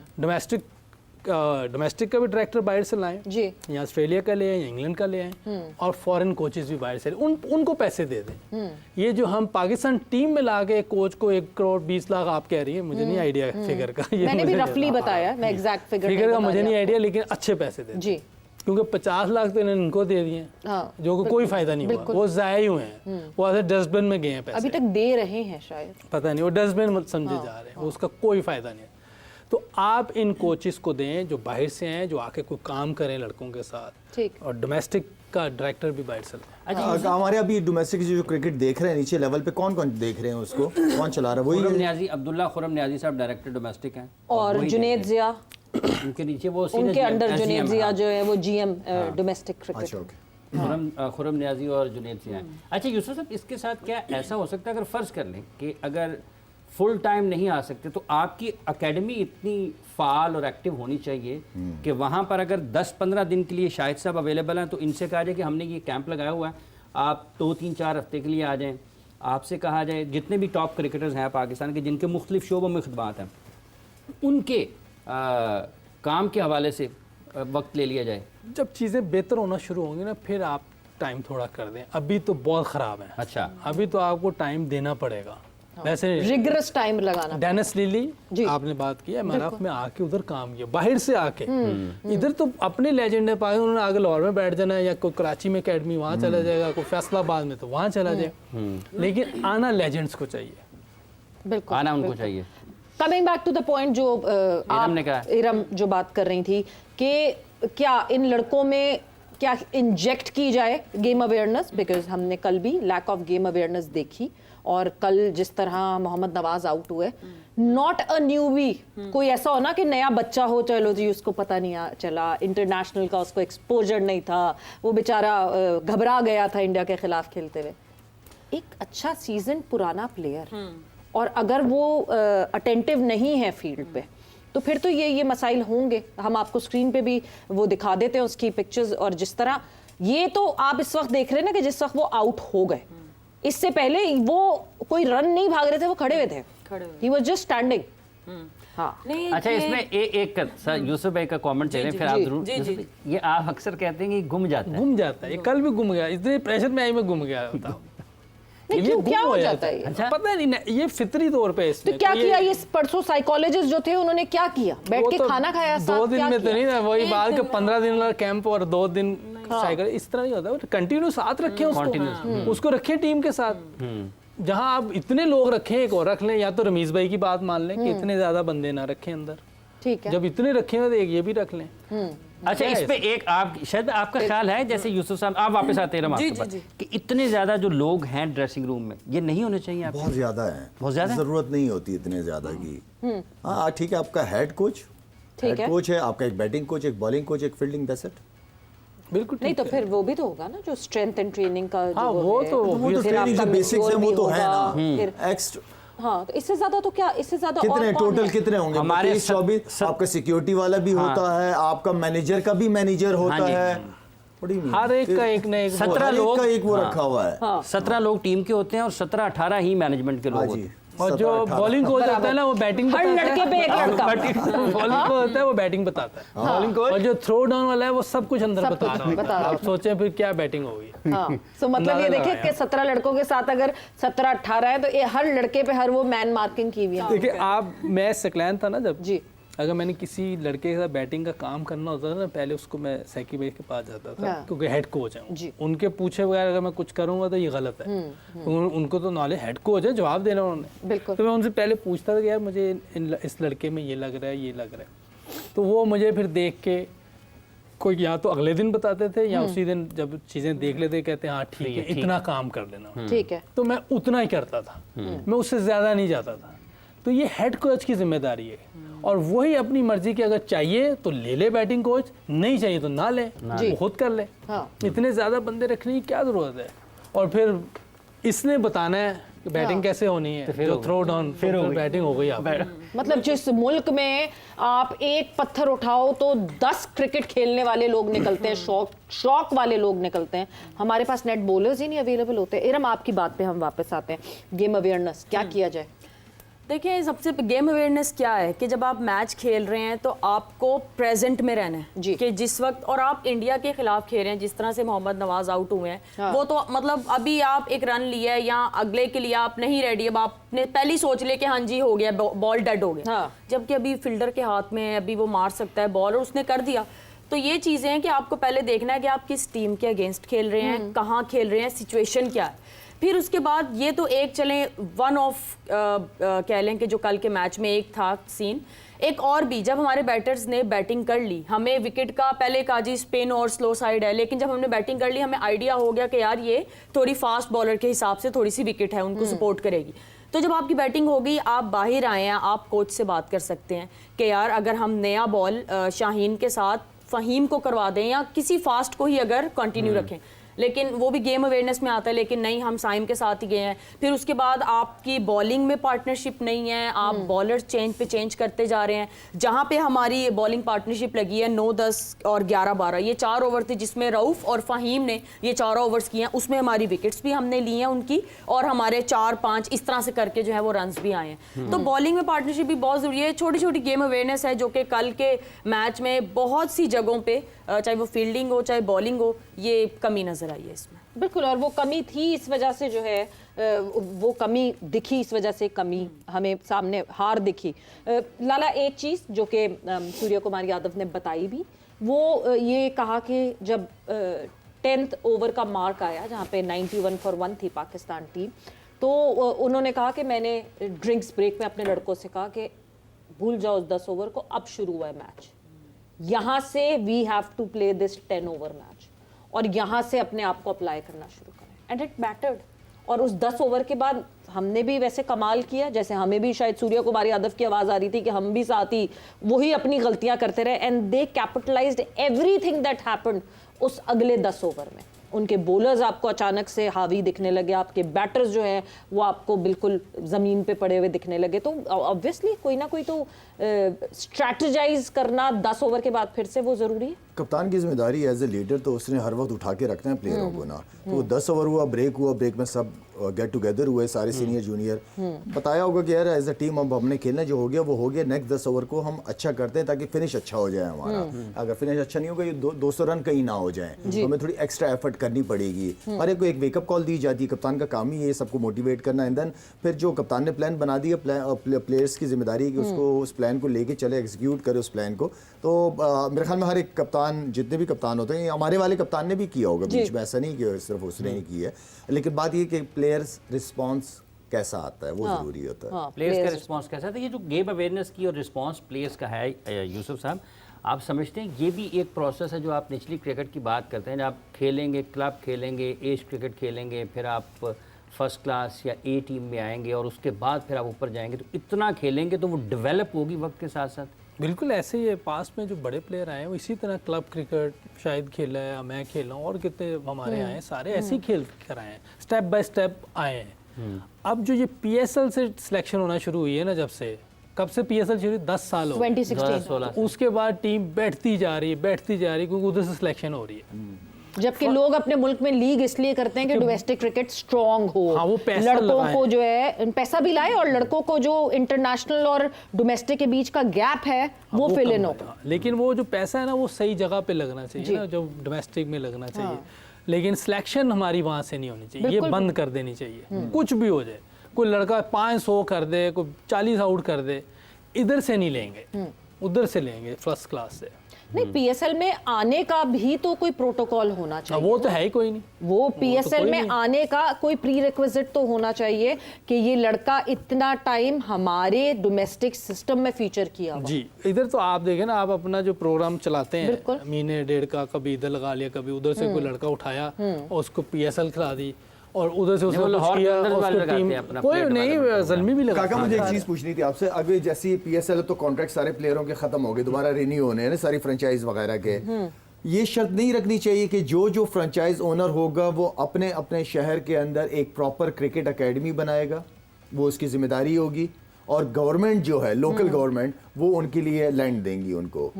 डोमेस्टिक का भी डायरेक्टर बाहर से लाएं, जी। या ऑस्ट्रेलिया का ले आए या इंग्लैंड का ले आए, और फॉरेन कोचेस भी बाहर से उनको पैसे दे दें। ये जो हम पाकिस्तान टीम में ला के कोच को 1 करोड़ 20 लाख आप कह रही है, मुझे नहीं आइडिया फिगर का। ये मैंने भी मुझे रफली बताया, मैं एग्जैक्ट फिगर का मुझे नहीं आइडिया, लेकिन अच्छे पैसे दे। जी। क्योंकि 50 लाख तो इन्होंने इनको दे दिए, हाँ, जो कि कोई फायदा नहीं हुआ, वो ज़ाया ही हुए हैं, वो ऐसे डस्टबिन में गए हैं पैसे। अभी तक दे रहे हैं शायद, पता नहीं, वो डस्टबिन समझे जा रहे हैं, उसका कोई फायदा नहीं है। तो आप इन कोचेस को दें जो बाहर से हैं, जो आके कोई काम करें लड़कों के साथ, ठीक। और डोमेस्टिक का डायरेक्टर भी बाहर से लाएं। हमारे अभी डोमेस्टिक जो क्रिकेट देख रहे हैं नीचे लेवल पे, कौन कौन देख रहे हैं उसको? कौन चला रहा है? खुरम वही न्याजी, अब्दुल्ला खुरम न्याजी साहब डायरेक्टर डोमेस्टिक हैं, और वही जुनेद जिया, उनके नीचे वो सीनियर उनके अंडर GM जुनेद हैं। जिया जो है वो जीएम डोमेस्टिक अच्छा, क्रिकेट। ओके। खुरम न्याजी और जुनेद सिंह हैं। अच्छा यूसुफ साहब, इसके साथ क्या ऐसा हो सकता है, अगर फ़र्ज़ कर लें कि अगर फुल टाइम नहीं आ सकते, तो आपकी एकेडमी इतनी फ़ाल और एक्टिव होनी चाहिए कि वहाँ पर अगर 10-15 दिन के लिए शाहिद साहब अवेलेबल हैं, तो इनसे कहा जाए कि हमने ये कैंप लगाया हुआ है, आप 2-3-4 हफ्ते के लिए आ जाएँ। आपसे कहा जाए जितने भी टॉप क्रिकेटर्स हैं पाकिस्तान के, जिनके मुख्तलिफ शोबों में खिदमात हैं, उनके काम के हवाले से वक्त ले लिया जाए। जब चीज़ें बेहतर होना शुरू होंगी ना, फिर आप टाइम थोड़ा कर दें। अभी तो बहुत ख़राब है। अच्छा, अभी तो आपको टाइम देना पड़ेगा। वैसे रिगरस टाइम लगाना। डेनिस लिली जी। आपने बात की, एमआरएफ में आके उधर काम किया, बाहर से आके। इधर तो अपने लेजेंड है पाए, उन्होंने आगे लाहौर में बैठ जाना है, या कोई कराची में एकेडमी वहाँ चला जाएगा, कोई फैसलाबाद में तो वहाँ चला जाएगा। लेकिन आना लेजेंड्स को चाहिए, बिल्कुल आना उनको चाहिए। Coming back to the point जो ने कहा, इरम जो बात कर रही थी कि क्या इन लड़कों में क्या इंजेक्ट की जाए गेम अवेयरनेस, बिकॉज हमने कल भी लैक ऑफ गेम अवेयरनेस देखी, और कल जिस तरह मोहम्मद नवाज आउट हुए, नॉट अ न्यूबी, कोई ऐसा हो ना कि नया बच्चा हो, चलो जी उसको पता नहीं चला, इंटरनेशनल का उसको एक्सपोजर नहीं था, वो बेचारा घबरा गया था इंडिया के खिलाफ खेलते हुए। एक अच्छा सीजन पुराना प्लेयर, और अगर वो अटेंटिव नहीं है फील्ड पे, तो फिर तो ये मसाइल होंगे। हम आपको स्क्रीन पे भी वो दिखा देते हैं उसकी पिक्चर्स, और जिस तरह ये तो आप इस वक्त देख रहे हैं ना कि जिस वक्त वो आउट हो गए, इससे पहले वो कोई रन नहीं भाग रहे थे, वो खड़े हुए थे, ही वाज जस्ट स्टैंडिंग। हाँ, अच्छा, इसमें एक सर यूसुफ भाई का कमेंट ले लें, फिर आप जरूर। ये आप अक्सर कहते हैं कि गुम जाता है, ये कल भी गुम गया, इतने प्रेशर में आई में गुम गया था। क्यों, क्या हो जाता है? अच्छा, पता नहीं, ये फितरी तौर पे इसने तो क्या किया ये परसों साइकोलॉजिस्ट जो थे उन्होंने क्या किया? बैठ के खाना खाया साथ? 2 दिन क्या में तो किया? नहीं ना, वही बात कि 15 दिन वाला कैंप और 2 दिन साइकिल, इस तरह नहीं होता। कंटिन्यू साथ रखें उसको रखें टीम के साथ। जहां आप इतने लोग रखें, एक और रख लें, या तो रमीज भाई की बात मान लें कि इतने ज्यादा बंदे ना रखें अंदर, ठीक है। जब इतने रखे हैं तो एक ये भी रख लें। अच्छा, इस पे एक आप शायद आपका ख्याल है, जैसे यूसुफ साहब आप वापस आते हैं ना जी, आपके पास, जी। कि इतने ज्यादा जो लोग हैं ड्रेसिंग रूम में, ये नहीं होने चाहिए आपको? बहुत ज्यादा है, बहुत ज्यादा है? जरूरत नहीं होती इतने ज्यादा की। हाँ ठीक है, आपका हेड कोच, ठीक है। कोच है आपका, एक बैटिंग कोच, एक बॉलिंग कोच, एक फील्डिंग, दैट्स इट। बिल्कुल नहीं ठीक तो है। फिर वो भी तो होगा ना जो स्ट्रेंथ एंड ट्रेनिंग का जो हाँ, वो है, तो वो तो फिर ट्रेनिंग आपका जो बेसिक्स है midfield वो भी तो है होगा, ना। फिर एक्स्ट्रा हाँ, तो इससे ज्यादा तो क्या, इससे ज्यादा और कितने कौन टोटल है? कितने होंगे? हमारे 24 आपका सिक्योरिटी वाला भी होता है, आपका मैनेजर का भी मैनेजर होता जी। है। What do you mean? हर एक का एक ना एक 17 हर एक लोग का एक वो हाँ। रखा हुआ है। 17 लोग टीम के होते हैं और 17-18 ही मैनेजमेंट के हाँ लोग जी। होते हैं। और जो 17-18 बॉलिंग कोच होता है ना वो बैटिंग हर लड़के पे एक लड़का। बॉलिंग कोच होता है वो बैटिंग बताता है। बॉलिंग कोच और जो थ्रो डाउन वाला है वो सब कुछ अंदर सब बता कुछ रहा होता बता है। रहा आप सोचें फिर क्या बैटिंग होगी। हाँ, सो मतलब ये अंदाजा देखिए लगाया। कि 17 लड़कों के साथ अगर 17-18 है तो ये हर लड़के पे हर वो मैन मार्किंग की हुई है। देखिए आप, मैं सकलैन था ना जब, जी। अगर मैंने किसी लड़के के साथ बैटिंग का काम करना होता था ना, पहले उसको मैं सैकी भाई के पास जाता था, हाँ। क्योंकि हेड कोच हैं जी। उनके पूछे बगैर अगर मैं कुछ करूंगा तो ये गलत है। उनको तो नॉलेज, हेड कोच है, जवाब देना उन्होंने। बिल्कुल। तो मैं उनसे पहले पूछता था कि यार मुझे इस लड़के में ये लग रहा है, ये लग रहा है, तो वो मुझे फिर देख के कोई या तो अगले दिन बताते थे या उसी दिन जब चीज़ें देख लेते कहते हैं हाँ ठीक है, इतना काम कर देना। ठीक है। तो मैं उतना ही करता था, मैं उससे ज़्यादा नहीं जाता था। तो ये हेड कोच की जिम्मेदारी है, और वही अपनी मर्जी की, अगर चाहिए तो ले ले बैटिंग कोच, नहीं चाहिए तो ना ले, वो खुद कर ले। हाँ। इतने ज़्यादा बंदे रखने की क्या ज़रूरत है? और फिर इसने बताना है कि बैटिंग कैसे होनी है, जो थ्रो डाउन फिर बैटिंग हो गई आप। मतलब जिस मुल्क में आप एक पत्थर उठाओ तो 10 क्रिकेट खेलने वाले लोग निकलते हैं, शौक वाले लोग निकलते हैं, हमारे पास नेट बॉलर्स ही नहीं अवेलेबल होते। इरम, आपकी बात पे हम वापस आते हैं। गेम अवेयरनेस क्या किया जाए? देखिए, सबसे गेम अवेयरनेस क्या है कि जब आप मैच खेल रहे हैं तो आपको प्रेजेंट में रहना है जी। कि जिस वक्त, और आप इंडिया के खिलाफ खेल रहे हैं, जिस तरह से मोहम्मद नवाज आउट हुए हैं, हाँ। वो तो मतलब अभी आप एक रन लिया है या अगले के लिए आप नहीं रेडी, अब आपने पहले सोच लिया कि हाँ जी हो गया, बॉल डेड हो गया, हाँ। जबकि अभी फील्डर के हाथ में है, अभी वो मार सकता है बॉल, और उसने कर दिया। तो ये चीज़ें हैं कि आपको पहले देखना है कि आप किस टीम के अगेंस्ट खेल रहे हैं, कहाँ खेल रहे हैं, सिचुएशन क्या है। फिर उसके बाद ये तो एक चलें वन ऑफ कह लें कि जो कल के मैच में एक था सीन, एक और भी, जब हमारे बैटर्स ने बैटिंग कर ली, हमें विकेट का पहले कहा जी स्पिन और स्लो साइड है, लेकिन जब हमने बैटिंग कर ली हमें आइडिया हो गया कि यार ये थोड़ी फास्ट बॉलर के हिसाब से थोड़ी सी विकेट है, उनको सपोर्ट करेगी। तो जब आपकी बैटिंग हो गई, आप बाहर आए हैं, आप कोच से बात कर सकते हैं कि यार अगर हम नया बॉल शाहीन के साथ फ़हीम को करवा दें या किसी फास्ट को ही अगर कंटिन्यू रखें, लेकिन वो भी गेम अवेयरनेस में आता है, लेकिन नहीं हम साइम के साथ ही गए हैं। फिर उसके बाद आपकी बॉलिंग में पार्टनरशिप नहीं है, आप बॉलर चेंज पे चेंज करते जा रहे हैं। जहाँ पे हमारी बॉलिंग पार्टनरशिप लगी है 9, 10 और 11, 12, ये 4 ओवर थे जिसमें रऊफ और फ़हीम ने ये 4 ओवर्स किए हैं, उसमें हमारी विकेट्स भी हमने ली हैं उनकी, और हमारे 4, 5 इस तरह से करके जो है वो रन्स भी आए हैं। तो बॉलिंग में पार्टनरशिप भी बहुत ज़रूरी है। छोटी छोटी गेम अवेयरनेस है जो कि कल के मैच में बहुत सी जगहों पे, चाहे वो फील्डिंग हो चाहे बॉलिंग हो, ये कमी नजर आई है इसमें। बिल्कुल, और वो कमी थी, इस वजह से जो है वो कमी दिखी, इस वजह से कमी हमें सामने हार दिखी। लाला, एक चीज़ जो कि सूर्य कुमार यादव ने बताई भी, वो ये कहा कि जब 10th ओवर का मार्क आया जहाँ पे 91 for 1 थी पाकिस्तान टीम, तो उन्होंने कहा कि मैंने ड्रिंक्स ब्रेक में अपने लड़कों से कहा कि भूल जाओ उस 10 ओवर को, अब शुरू हुआ है मैच, यहाँ से we have to play this 10 over match, और यहाँ से अपने आप को अप्लाई करना शुरू करें, एंड इट मैटर्ड। और उस 10 ओवर के बाद हमने भी वैसे कमाल किया, जैसे हमें भी शायद सूर्य कुमार यादव की आवाज़ आ रही थी कि हम भी साथ ही वही अपनी गलतियां करते रहे, and they capitalised everything that happened उस अगले 10 ओवर में। उनके बॉलर्स आपको अचानक से हावी दिखने लगे, आपके बैटर्स जो हैं वो आपको बिल्कुल ज़मीन पे पड़े हुए दिखने लगे। तो ऑब्वियसली कोई ना कोई तो स्ट्रैटेजाइज करना 10 ओवर के बाद फिर से वो ज़रूरी है। कप्तान की जिम्मेदारी एज ए लीडर तो उसने हर वक्त उठा के रखना है प्लेयरों को ना। तो 10 ओवर हुआ, ब्रेक में सब गेट टुगेदर हुए, सारे सीनियर जूनियर, बताया होगा कि यार एज ए टीम अब हमने खेलना जो हो गया वो हो गया, नेक्स्ट 10 ओवर को हम अच्छा करते हैं ताकि फिनिश अच्छा हो जाए हमारा। अगर फिनिश अच्छा नहीं होगा, ये 200 रन कहीं ना हो जाए, तो हमें थोड़ी एक्स्ट्रा एफर्ट करनी पड़ेगी। हर एक को एक वेकअप कॉल दी जाती है, कप्तान का काम ही है सबको मोटिवेट करना। एंड देन फिर जो कप्तान ने प्लान बना दिया, प्लेयर्स की जिम्मेदारी है कि उसको उस प्लान को लेके चले, एग्जीक्यूट करे उस प्लान को। तो मेरे ख्याल में हर एक कप्तान, जितने भी कप्तान होते हैं, हमारे वाले कप्तान ने भी किया होगा बीच में, ऐसा नहीं कि सिर्फ उसने ही किया है। लेकिन बात ये कि प्लेयर्स रिस्पॉन्स कैसा आता है वो ज़रूरी होता है। प्लेयर्स का रिस्पांस कैसा था? ये जो गेम अवेयरनेस की और रिस्पांस प्लेयर्स का है यूसुफ साहब, आप समझते हैं ये भी एक प्रोसेस है जो आप निचली क्रिकेट की बात करते हैं, जब आप खेलेंगे, क्लब खेलेंगे, एज क्रिकेट खेलेंगे, फिर आप फर्स्ट क्लास या ए टीम में आएंगे और उसके बाद फिर आप ऊपर जाएंगे, तो इतना खेलेंगे तो वो डेवलप होगी वक्त के साथ साथ। बिल्कुल ऐसे ही है, पास में जो बड़े प्लेयर आए हैं वो इसी तरह क्लब क्रिकेट शायद खेला है, मैं खेला हूँ और कितने हमारे आए हैं, सारे ऐसे ही खेल कर आए हैं, स्टेप बाय स्टेप आए हैं। अब जो ये PSL से सिलेक्शन होना शुरू हुई है ना, जब से कब से PSL शुरू 10 साल हो गए, 2016 तो उसके बाद टीम बैठती जा रही है क्योंकि उधर से सिलेक्शन हो रही है। जबकि लोग अपने मुल्क में लीग इसलिए करते हैं कि डोमेस्टिक क्रिकेट स्ट्रांग हो, हाँ, वो पैसा लड़कों लगाएं। को जो है पैसा भी लाए और लड़कों को जो इंटरनेशनल और डोमेस्टिक के बीच का गैप है वो फिल इन हो। लेकिन वो जो पैसा है ना वो सही जगह पे लगना चाहिए ना, जो डोमेस्टिक में लगना चाहिए। लेकिन सिलेक्शन हमारी वहाँ से नहीं होनी चाहिए, ये बंद कर देनी चाहिए। कुछ भी हो जाए, कोई लड़का 500 कर दे, कोई 40 आउट कर दे, इधर से नहीं लेंगे, उधर से लेंगे फर्स्ट क्लास से। नहीं, PSL में आने का भी तो कोई प्रोटोकॉल होना चाहिए। वो तो है ही कोई नहीं, वो PSL कोई में नहीं। आने का कोई प्री रिक्विजिट तो होना चाहिए कि ये लड़का इतना टाइम हमारे डोमेस्टिक सिस्टम में फीचर किया हुआ। जी। इधर तो आप देखें ना, आप अपना जो प्रोग्राम चलाते बिल्कुल। हैं महीने डेढ़ का, कभी इधर लगा लिया, कभी उधर से कोई लड़का उठाया और उसको PSL खिला दी और उधर से उसने वो कुछ लाहौर किया, के अंदर वाले उसको लगाते टीम हैं अपना कोई प्लेट नहीं, वाला जल्मी भी लगा। काका मुझे एक चीज़ पूछनी थी आपसे, अभी जैसी PSL तो कॉन्ट्रैक्ट सारे प्लेयरों के खत्म हो गए, दोबारा रिन्यू होने हैं ना सारी फ्रेंचाइज वगैरह के, ये शर्त नहीं रखनी चाहिए कि जो फ्रेंचाइज ओनर होगा वो अपने अपने शहर के अंदर एक प्रॉपर क्रिकेट एकेडमी बनाएगा, वो उसकी जिम्मेदारी होगी, और गवर्नमेंट जो है लोकल गवर्नमेंट वो उनके लिए लैंड देंगी उनको।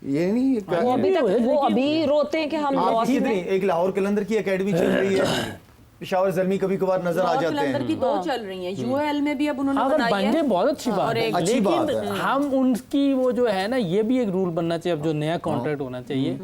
ये नहीं वो अभी तक वो अभी रोते हैं कि हम आप लॉस कितनी में। एक लाहौर कलंदर की एकेडमी चल रही है, पेशावर जलमी कभी कभार नजर आ जाते अंदर हैं। की 2 चल रही हैं, UAL में भी अब उन्होंने अगर बनाई बन जाए है। बहुत अच्छी बात और है, एक- अच्छी बात लेकिन है। हम उनकी वो जो है ना, ये भी एक रूल बनना चाहिए, अब जो नया कॉन्ट्रैक्ट होना चाहिए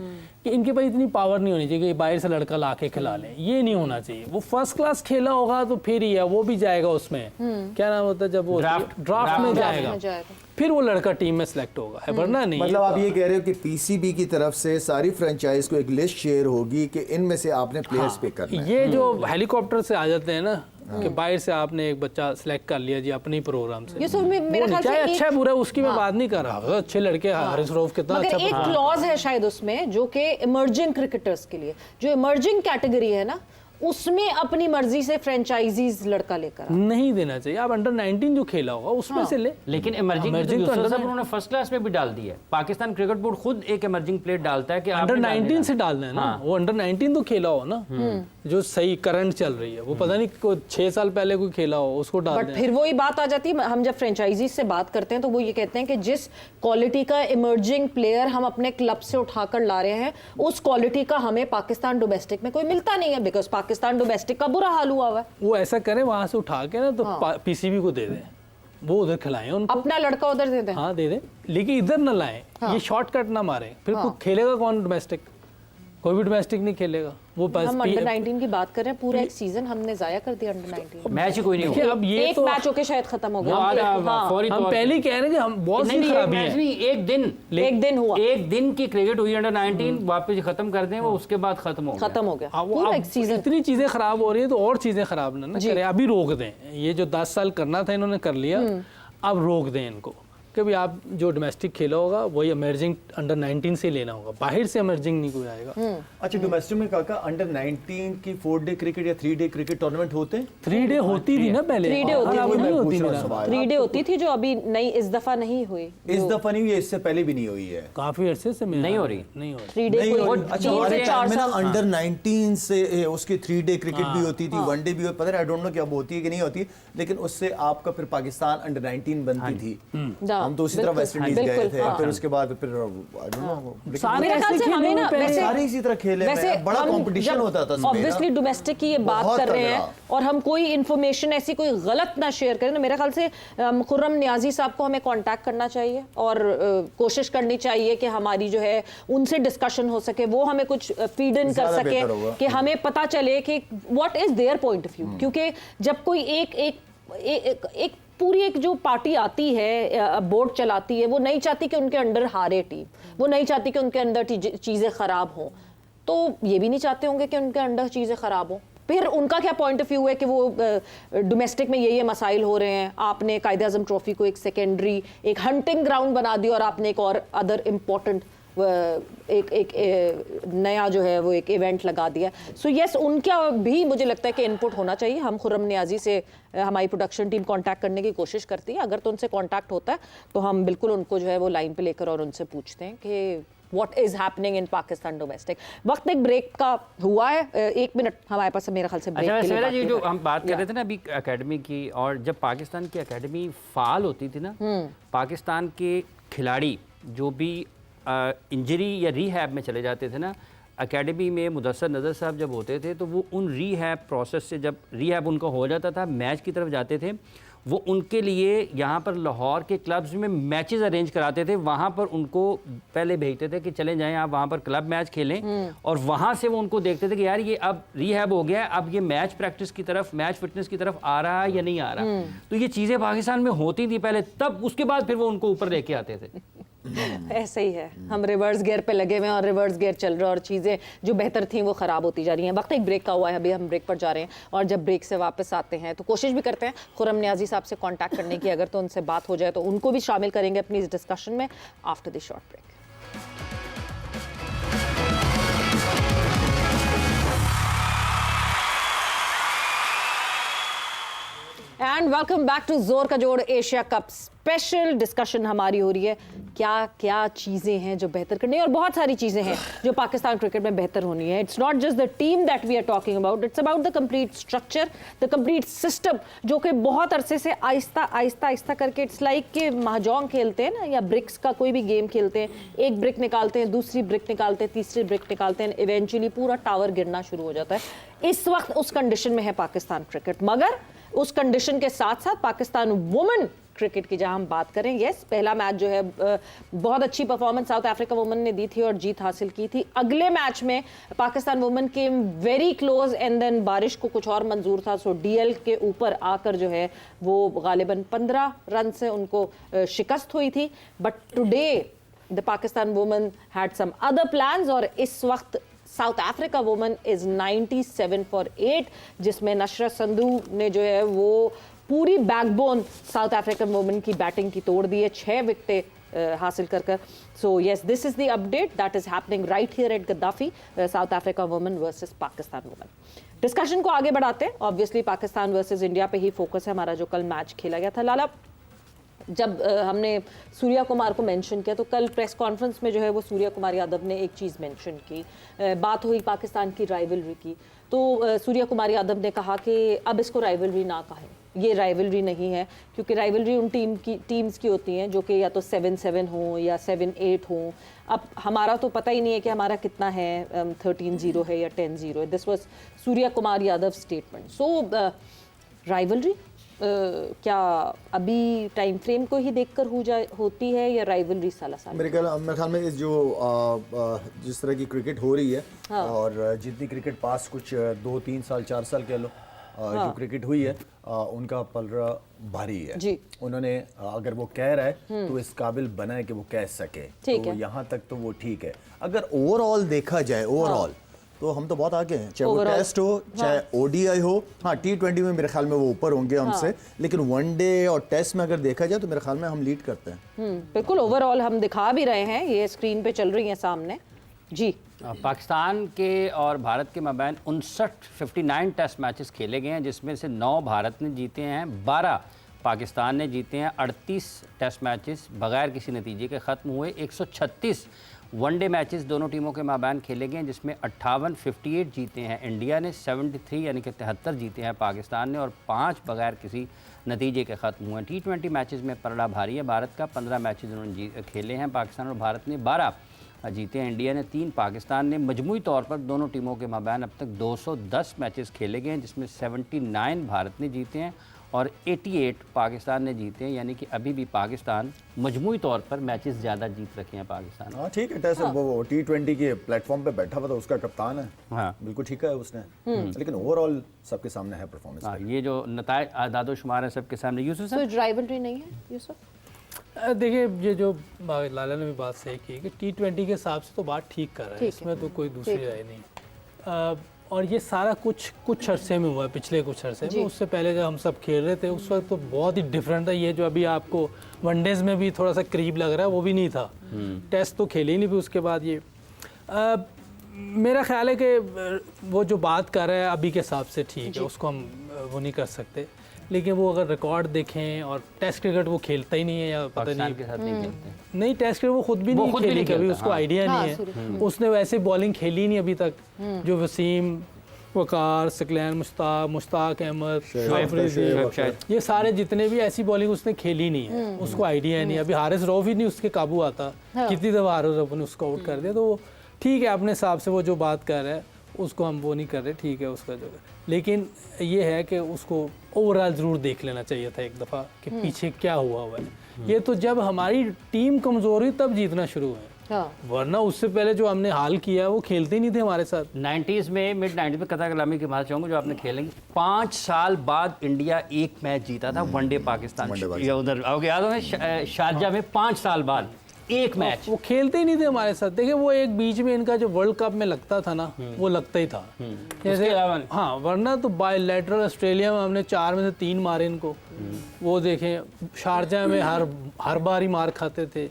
कि इनके पास इतनी पावर नहीं होनी चाहिए कि बाहर से लड़का ला के खिला लें, ये नहीं होना चाहिए। वो फर्स्ट क्लास खेला होगा तो फिर ही है, वो भी जाएगा उसमें, क्या नाम होता है जब वो ड्राफ्ट में जाएगा, फिर वो लड़का टीम में सिलेक्ट होगा, है वरना नहीं। मतलब आप ये कह रहे हो कि PCB की तरफ से सारी फ्रेंचाइज को एक लिस्ट शेयर होगी कि इनमें से आपने प्लेयर्स पिक करना है। ये जो हेलीकॉप्टर से आ जाते हैं ना कि बाहर से आपने एक बच्चा सिलेक्ट कर लिया जी अपने ही प्रोग्राम से, ये सब मेरा ख्याल चाहे से अच्छा है एक- बुरा है उसकी मैं बात नहीं कर रहा, अच्छे लड़के हारिस रऊफ कितना मगर अच्छा एक क्लॉज है शायद उसमें जो कि इमर्जिंग क्रिकेटर्स के लिए, जो इमर्जिंग कैटेगरी है ना, उसमें अपनी मर्जी से फ्रेंचाइजीज लड़का लेकर आओ। नहीं देना चाहिए। आप अंडर 19 जो खेला होगा उसमें से ले। लेकिन इमर्जिंग Emerging तो अंडर उन्होंने फर्स्ट क्लास में भी डाल दी है। पाकिस्तान क्रिकेट बोर्ड खुद एक इमर्जिंग प्लेयर डालता है कि अंडर आपने डालने 19 से डाला। डालना है ना, वो अंडर 19 तो खेला हो ना, जो सही करंट चल रही है, वो पता नहीं को 6 साल पहले कोई खेला हो उसको डाल बट दें। फिर वही बात आ जाती है, हम जब फ्रेंचाइजीज से बात करते हैं तो वो ये कहते हैं कि जिस क्वालिटी का इमर्जिंग प्लेयर हम अपने क्लब से उठाकर ला रहे हैं, उस क्वालिटी का हमें पाकिस्तान डोमेस्टिक में कोई मिलता नहीं है, बिकॉज पाकिस्तान डोमेस्टिक का बुरा हाल हुआ हुआ है। वो ऐसा करें वहां से उठा के ना तो PCB को दे दें, वो उधर खिलाएं उनको। अपना लड़का उधर दे दें। हाँ दे दें, लेकिन इधर ना लाएं, ये शॉर्टकट ना मारें, फिर कोई खेलेगा कौन डोमेस्टिक? कोई भी डोमेस्टिक नहीं खेलेगा। वो बस हम अंडर 19 की बात कर रहे हैं, पूरा एक सीजन हमने जाया कर दिया अंडर 19। मैच ही कोई नहीं देखिए, हुआ। अब ये एक तो मैच होके शायद खत्म हो वो आज गया। हाँ, फौरी हम तौर पहले पे- ही कह रहे हैं कि हम बहुत नहीं, सी नहीं, एक खराबी मैच है। नहीं, एक दिन एक दिन हुआ, एक दिन की क्रिकेट हुई अंडर 19, वापस खत्म कर दें वो, उसके बाद खत्म हो गया। खत्म हो गया अब पूरा अब एक सीजन। इतनी चीजें खराब हो रही है तो और चीजें खराब ना करें, अभी रोक दें। ये जो 10 साल करना था इन्होंने कर लिया, अब रोक दें इनको कि भाई आप जो डोमेस्टिक खेला होगा वही इमर्जिंग अंडर 19 से लेना होगा, बाहर से इमर्जिंग नहीं कोई आएगा। अच्छा, डोमेस्टिक में काका अंडर 19 की 4 डे क्रिकेट या 3 डे क्रिकेट टूर्नामेंट होते हैं? 3 डे होती थी ना पहले, 3 डे होती अब थी नहीं ना। होती पूछ रहा मेरा। हूँ सवाल। 3 डे होती थी जो अभी नई इस दफा नहीं हुई। इस दफा नहीं हुई है, इससे पहले भी नहीं हुई है। काफी अरसे से नहीं हो रही। नहीं हो रही। 3 डे नहीं कोई हो- अच्छा, 3 हमारे से टाइम 4 में ना साल। अंडर 19 से उसकी 3 डे क्रिकेट भी होती थी, 1 डे भी होती, पता नहीं, आई डोंट नो कि अब होती है कि नहीं होती, लेकिन उससे आपका फिर पाकिस्तान अंडर 19 बनती थी। हम तो उसी तरह वेस्ट इंडीज गए थे, फिर उसके बाद फिर आई डोंट नो, सारे मेरे ख्याल ऐसे से हमें खेले ना हुए वैसे सारे इसी तरह खेले वैसे हैं, बड़ा हम कंपटीशन जब होता था इसमें ना। ऑब्वियसली डोमेस्टिक की ये बात बहुत कर रहे हैं तगड़ा। और हम कोई इन्फॉर्मेशन ऐसी कोई गलत ना शेयर करें, तो मेरे ख्याल से खुर्रम नियाजी साहब को हमें कांटेक्ट करना चाहिए और कोशिश करनी चाहिए कि हमारी जो है उनसे डिस्कशन हो सके, वो हमें कुछ फीड इन कर ज़्यादा सके बेहतर होगा। कि हमें पता चले कि what is their point of view. क्योंकि जब कोई एक पूरी एक जो पार्टी आती है, बोर्ड चलाती है, वो नहीं चाहती कि उनके अंडर हारे टीम, वो नहीं चाहती कि उनके अंदर चीज़ें ख़राब हों, तो ये भी नहीं चाहते होंगे कि उनके अंडर चीज़ें ख़राब हों। फिर उनका क्या पॉइंट ऑफ व्यू है कि वो डोमेस्टिक में ये मसाइल हो रहे हैं, आपने कायदे आज़म ट्रॉफी को एक सेकेंडरी एक हंटिंग ग्राउंड बना दिया और आपने एक और अदर इम्पोर्टेंट एक नया जो है वो एक इवेंट लगा दिया। सो यस, उनका भी मुझे लगता है कि इनपुट होना चाहिए। हम खुर्रम नियाज़ी से हमारी प्रोडक्शन टीम कांटेक्ट करने की कोशिश करती है, अगर तो उनसे कांटेक्ट होता है तो हम बिल्कुल उनको जो है वो लाइन पे लेकर और उनसे पूछते हैं कि what is happening in Pakistan domestic. वक्त एक ब्रेक का हुआ है, 1 मिनट हमारे पास मेरे ख्याल से ब्रेक अच्छा के लिए सवेरा जी, बाकी जो है। हम बात कर रहे थे ना अभी एकेडमी की, और जब पाकिस्तान की एकेडमी फाल होती थी ना, पाकिस्तान के खिलाड़ी जो भी इंजरी या रीहैब में चले जाते थे ना, एकेडमी में मुदस्सर नज़र साहब जब होते थे तो वो उन रीहैब प्रोसेस से, जब रीहैब उनका हो जाता था, मैच की तरफ जाते थे, वो उनके लिए यहाँ पर लाहौर के क्लब्स में मैचेस अरेंज कराते थे। वहाँ पर उनको पहले भेजते थे कि चले जाएं आप वहाँ पर क्लब मैच खेलें, और वहाँ से वो उनको देखते थे कि यार ये अब रीहैब हो गया है, अब ये मैच प्रैक्टिस की तरफ, मैच फिटनेस की तरफ आ रहा है या नहीं आ रहा। तो ये चीज़ें पाकिस्तान में होती थी पहले, तब उसके बाद फिर वो उनको ऊपर लेके आते थे। ऐसे ही है, हम रिवर्स गियर पे लगे हुए हैं और रिवर्स गियर चल रहा है और चीज़ें जो बेहतर थी वो ख़राब होती जा रही हैं। वक्त एक ब्रेक का हुआ है, अभी हम ब्रेक पर जा रहे हैं और जब ब्रेक से वापस आते हैं तो कोशिश भी करते हैं खुर्रम नियाज़ी साहब से कांटेक्ट करने की, अगर तो उनसे बात हो जाए तो उनको भी शामिल करेंगे अपनी इस डिस्कशन में after the short break. And welcome back to जोर का जोड़ एशिया कप स्पेशल डिस्कशन। हमारी हो रही है क्या क्या चीज़ें हैं जो बेहतर करनी है, और बहुत सारी चीज़ें हैं जो पाकिस्तान क्रिकेट में बेहतर होनी है। It's not just the team that we are talking about, it's about the complete structure, the complete system, जो कि बहुत अरसे से आहिस्ता आहिस्ता आहिस्ता करके, इट्स लाइक कि महजोंग खेलते हैं ना, या ब्रिक्स का कोई भी गेम खेलते हैं, एक ब्रिक निकालते हैं, दूसरी ब्रिक निकालते हैं, तीसरी ब्रिक निकालते हैं, इवेंचुअली पूरा टावर गिरना शुरू हो जाता है। इस वक्त उस कंडीशन में है पाकिस्तान क्रिकेट, मगर उस कंडीशन के साथ साथ पाकिस्तान वुमेन क्रिकेट की जहां हम बात करें, यस, पहला मैच जो है बहुत अच्छी परफॉर्मेंस साउथ अफ्रीका वुमेन ने दी थी और जीत हासिल की थी। अगले मैच में Pakistan women came very close and then बारिश को कुछ और मंजूर था, सो डीएल के ऊपर आकर जो है वो गालिबन 15 रन से उनको शिकस्त हुई थी। But today the Pakistan women had some other plans, और इस वक्त South Africa women is 97 for 8, जिसमें नशरत संधू ने जो है वो पूरी बैकबोन साउथ अफ्रीकन वुमेन की बैटिंग की तोड़ दी है, 6 विकेटें हासिल कर। So yes, this is the update that is happening right here at Gaddafi, South Africa women versus Pakistan women. Discussion को आगे बढ़ाते हैं। ऑब्वियसली पाकिस्तान वर्सेस इंडिया पे ही फोकस है हमारा, जो कल मैच खेला गया था। लाला, जब हमने सूर्या कुमार को मेंशन किया तो कल प्रेस कॉन्फ्रेंस में जो है वो सूर्या कुमार यादव ने एक चीज़ मेंशन की, बात हुई पाकिस्तान की राइवलरी की, तो सूर्या कुमार यादव ने कहा कि अब इसको राइवलरी ना कहें, ये राइवलरी नहीं है, क्योंकि राइवलरी उन टीम्स की होती हैं जो कि या तो 7-7 हो या 7-8 हो। अब हमारा तो पता ही नहीं है कि हमारा कितना है, 13-0 है या 10-0 है। This was Surya Kumar Yadav statement. So rivalry क्या अभी टाइम फ्रेम को ही देखकर होती है या राइवलरी साल मेरे ख्याल में जिस तरह की क्रिकेट हो रही है, हाँ। और जितनी क्रिकेट पास कुछ 2-3 साल 4 साल कह लो, हाँ। जो क्रिकेट हुई है उनका पलड़ा भारी है जी। उन्होंने अगर वो कह रहा है तो इस काबिल बना है कि वो कह सके, तो यहाँ तक तो वो ठीक है। अगर ओवरऑल देखा जाए, ओवरऑल तो हम तो बहुत आगे हैं, चाहे वो टेस्ट हो, चाहे ओडीआई हो। हाँ, T20 में मेरे ख्याल में वो ऊपर होंगे हमसे, हाँ। लेकिन वनडे और टेस्ट में अगर देखा जाए तो मेरे ख्याल में हम लीड करते हैं। बिल्कुल, ओवरऑल हम दिखा भी रहे हैं, ये स्क्रीन पे चल रही है सामने जी। पाकिस्तान के और भारत के मबैन 59 टेस्ट मैचेस खेले गए हैं, जिसमें से 9 भारत ने जीते हैं, 12 पाकिस्तान ने जीते हैं। 38 टेस्ट मैचेस बगैर किसी नतीजे के ख़त्म हुए। 136 वनडे मैचेस दोनों टीमों के माबैन खेले गए हैं, जिसमें 58 जीते हैं इंडिया ने, 73 यानी कि 73 जीते हैं पाकिस्तान ने, और 5 बगैर किसी नतीजे के ख़त्म हुए हैं। T20 मैचेस में पलड़ा भारी है भारत का, 15 मैचेस उन्होंने खेले हैं पाकिस्तान और भारत ने, 12 जीते हैं इंडिया ने, 3 पाकिस्तान ने। मजमूई तौर पर दोनों टीमों के माबैन अब तक 210 मैचेस खेले गए हैं, जिसमें 79 भारत ने जीते हैं और 88 पाकिस्तान ने जीते हैं, यानी कि अभी भी पाकिस्तान मजमूई तौर पर मैचेस ज़्यादा जीत रखे हैं पाकिस्तान। हाँ ठीक है, टेस्ट वो T20 के प्लेटफॉर्म पे बैठा हुआ था, उसका कप्तान है, हाँ बिल्कुल ठीक है उसने, लेकिन ओवरऑल सबके सामने है परफॉर्मेंस। हाँ, ये जो नतायज आदादो शुमार है सबके सामने। यूसुफ साहब, राइवलरी नहीं है यूसुफ? देखिए, ये जो लाला ने भी बात सही की कि T20 के हिसाब से तो बात ठीक कर रहा है, इसमें तो कोई दूसरी राय नहीं। और ये सारा कुछ अरसे में हुआ है, पिछले कुछ अरसे में। उससे पहले जब हम सब खेल रहे थे उस वक्त तो बहुत ही डिफरेंट था। ये जो अभी आपको वनडेज में भी थोड़ा सा करीब लग रहा है वो भी नहीं था। टेस्ट तो खेले ही नहीं, फिर उसके बाद ये मेरा ख्याल है कि वो जो बात कर रहा है अभी के हिसाब से ठीक है, उसको हम वो नहीं कर सकते। लेकिन वो अगर रिकॉर्ड देखें और टेस्ट क्रिकेट वो खेलता ही नहीं है या पता नहीं के साथ नहीं खेलते। नहीं, टेस्ट क्रिकेट वो खुद भी नहीं खेली कभी, उसको आइडिया नहीं है। उसने वैसे बॉलिंग खेली नहीं अभी तक जो वसीम, वकार, सकलैन, मुश्ताक अहमद, ये सारे जितने भी ऐसी बॉलिंग उसने खेली नहीं है, उसको आइडिया नहीं। अभी हारिस रऊफ ही नहीं उसके काबू आता, कितनी दफ़ा हारिस रऊफ ने उसको आउट कर दिया। तो ठीक है, अपने हिसाब से वो जो बात कर रहा है उसको हम वो नहीं कर रहे, ठीक है उसका जो। लेकिन ये है कि उसको ओवरऑल ज़रूर देख लेना चाहिए था एक दफ़ा कि पीछे क्या हुआ है। ये तो जब हमारी टीम कमज़ोर हुई तब जीतना शुरू हुआ, वरना उससे पहले जो हमने हाल किया वो खेलते ही नहीं थे हमारे साथ। 90s में, मिड 90s में कतर कलामी की बात चाहूँगा जो आपने खेलेंगे। 5 साल बाद इंडिया एक मैच जीता था, वनडे पाकिस्तान। या उधर आओगे याद है शारजा में 5 साल बाद एक मैच। वो खेलते ही नहीं थे हमारे साथ। देखिए वो एक बीच में इनका जो वर्ल्ड कप में लगता था ना, वो लगता ही था जैसे। हाँ, वरना तो बायलैटरल ऑस्ट्रेलिया में हमने 4 में से 3 मारे इनको। वो देखें शारजा में हर बार ही मार खाते थे।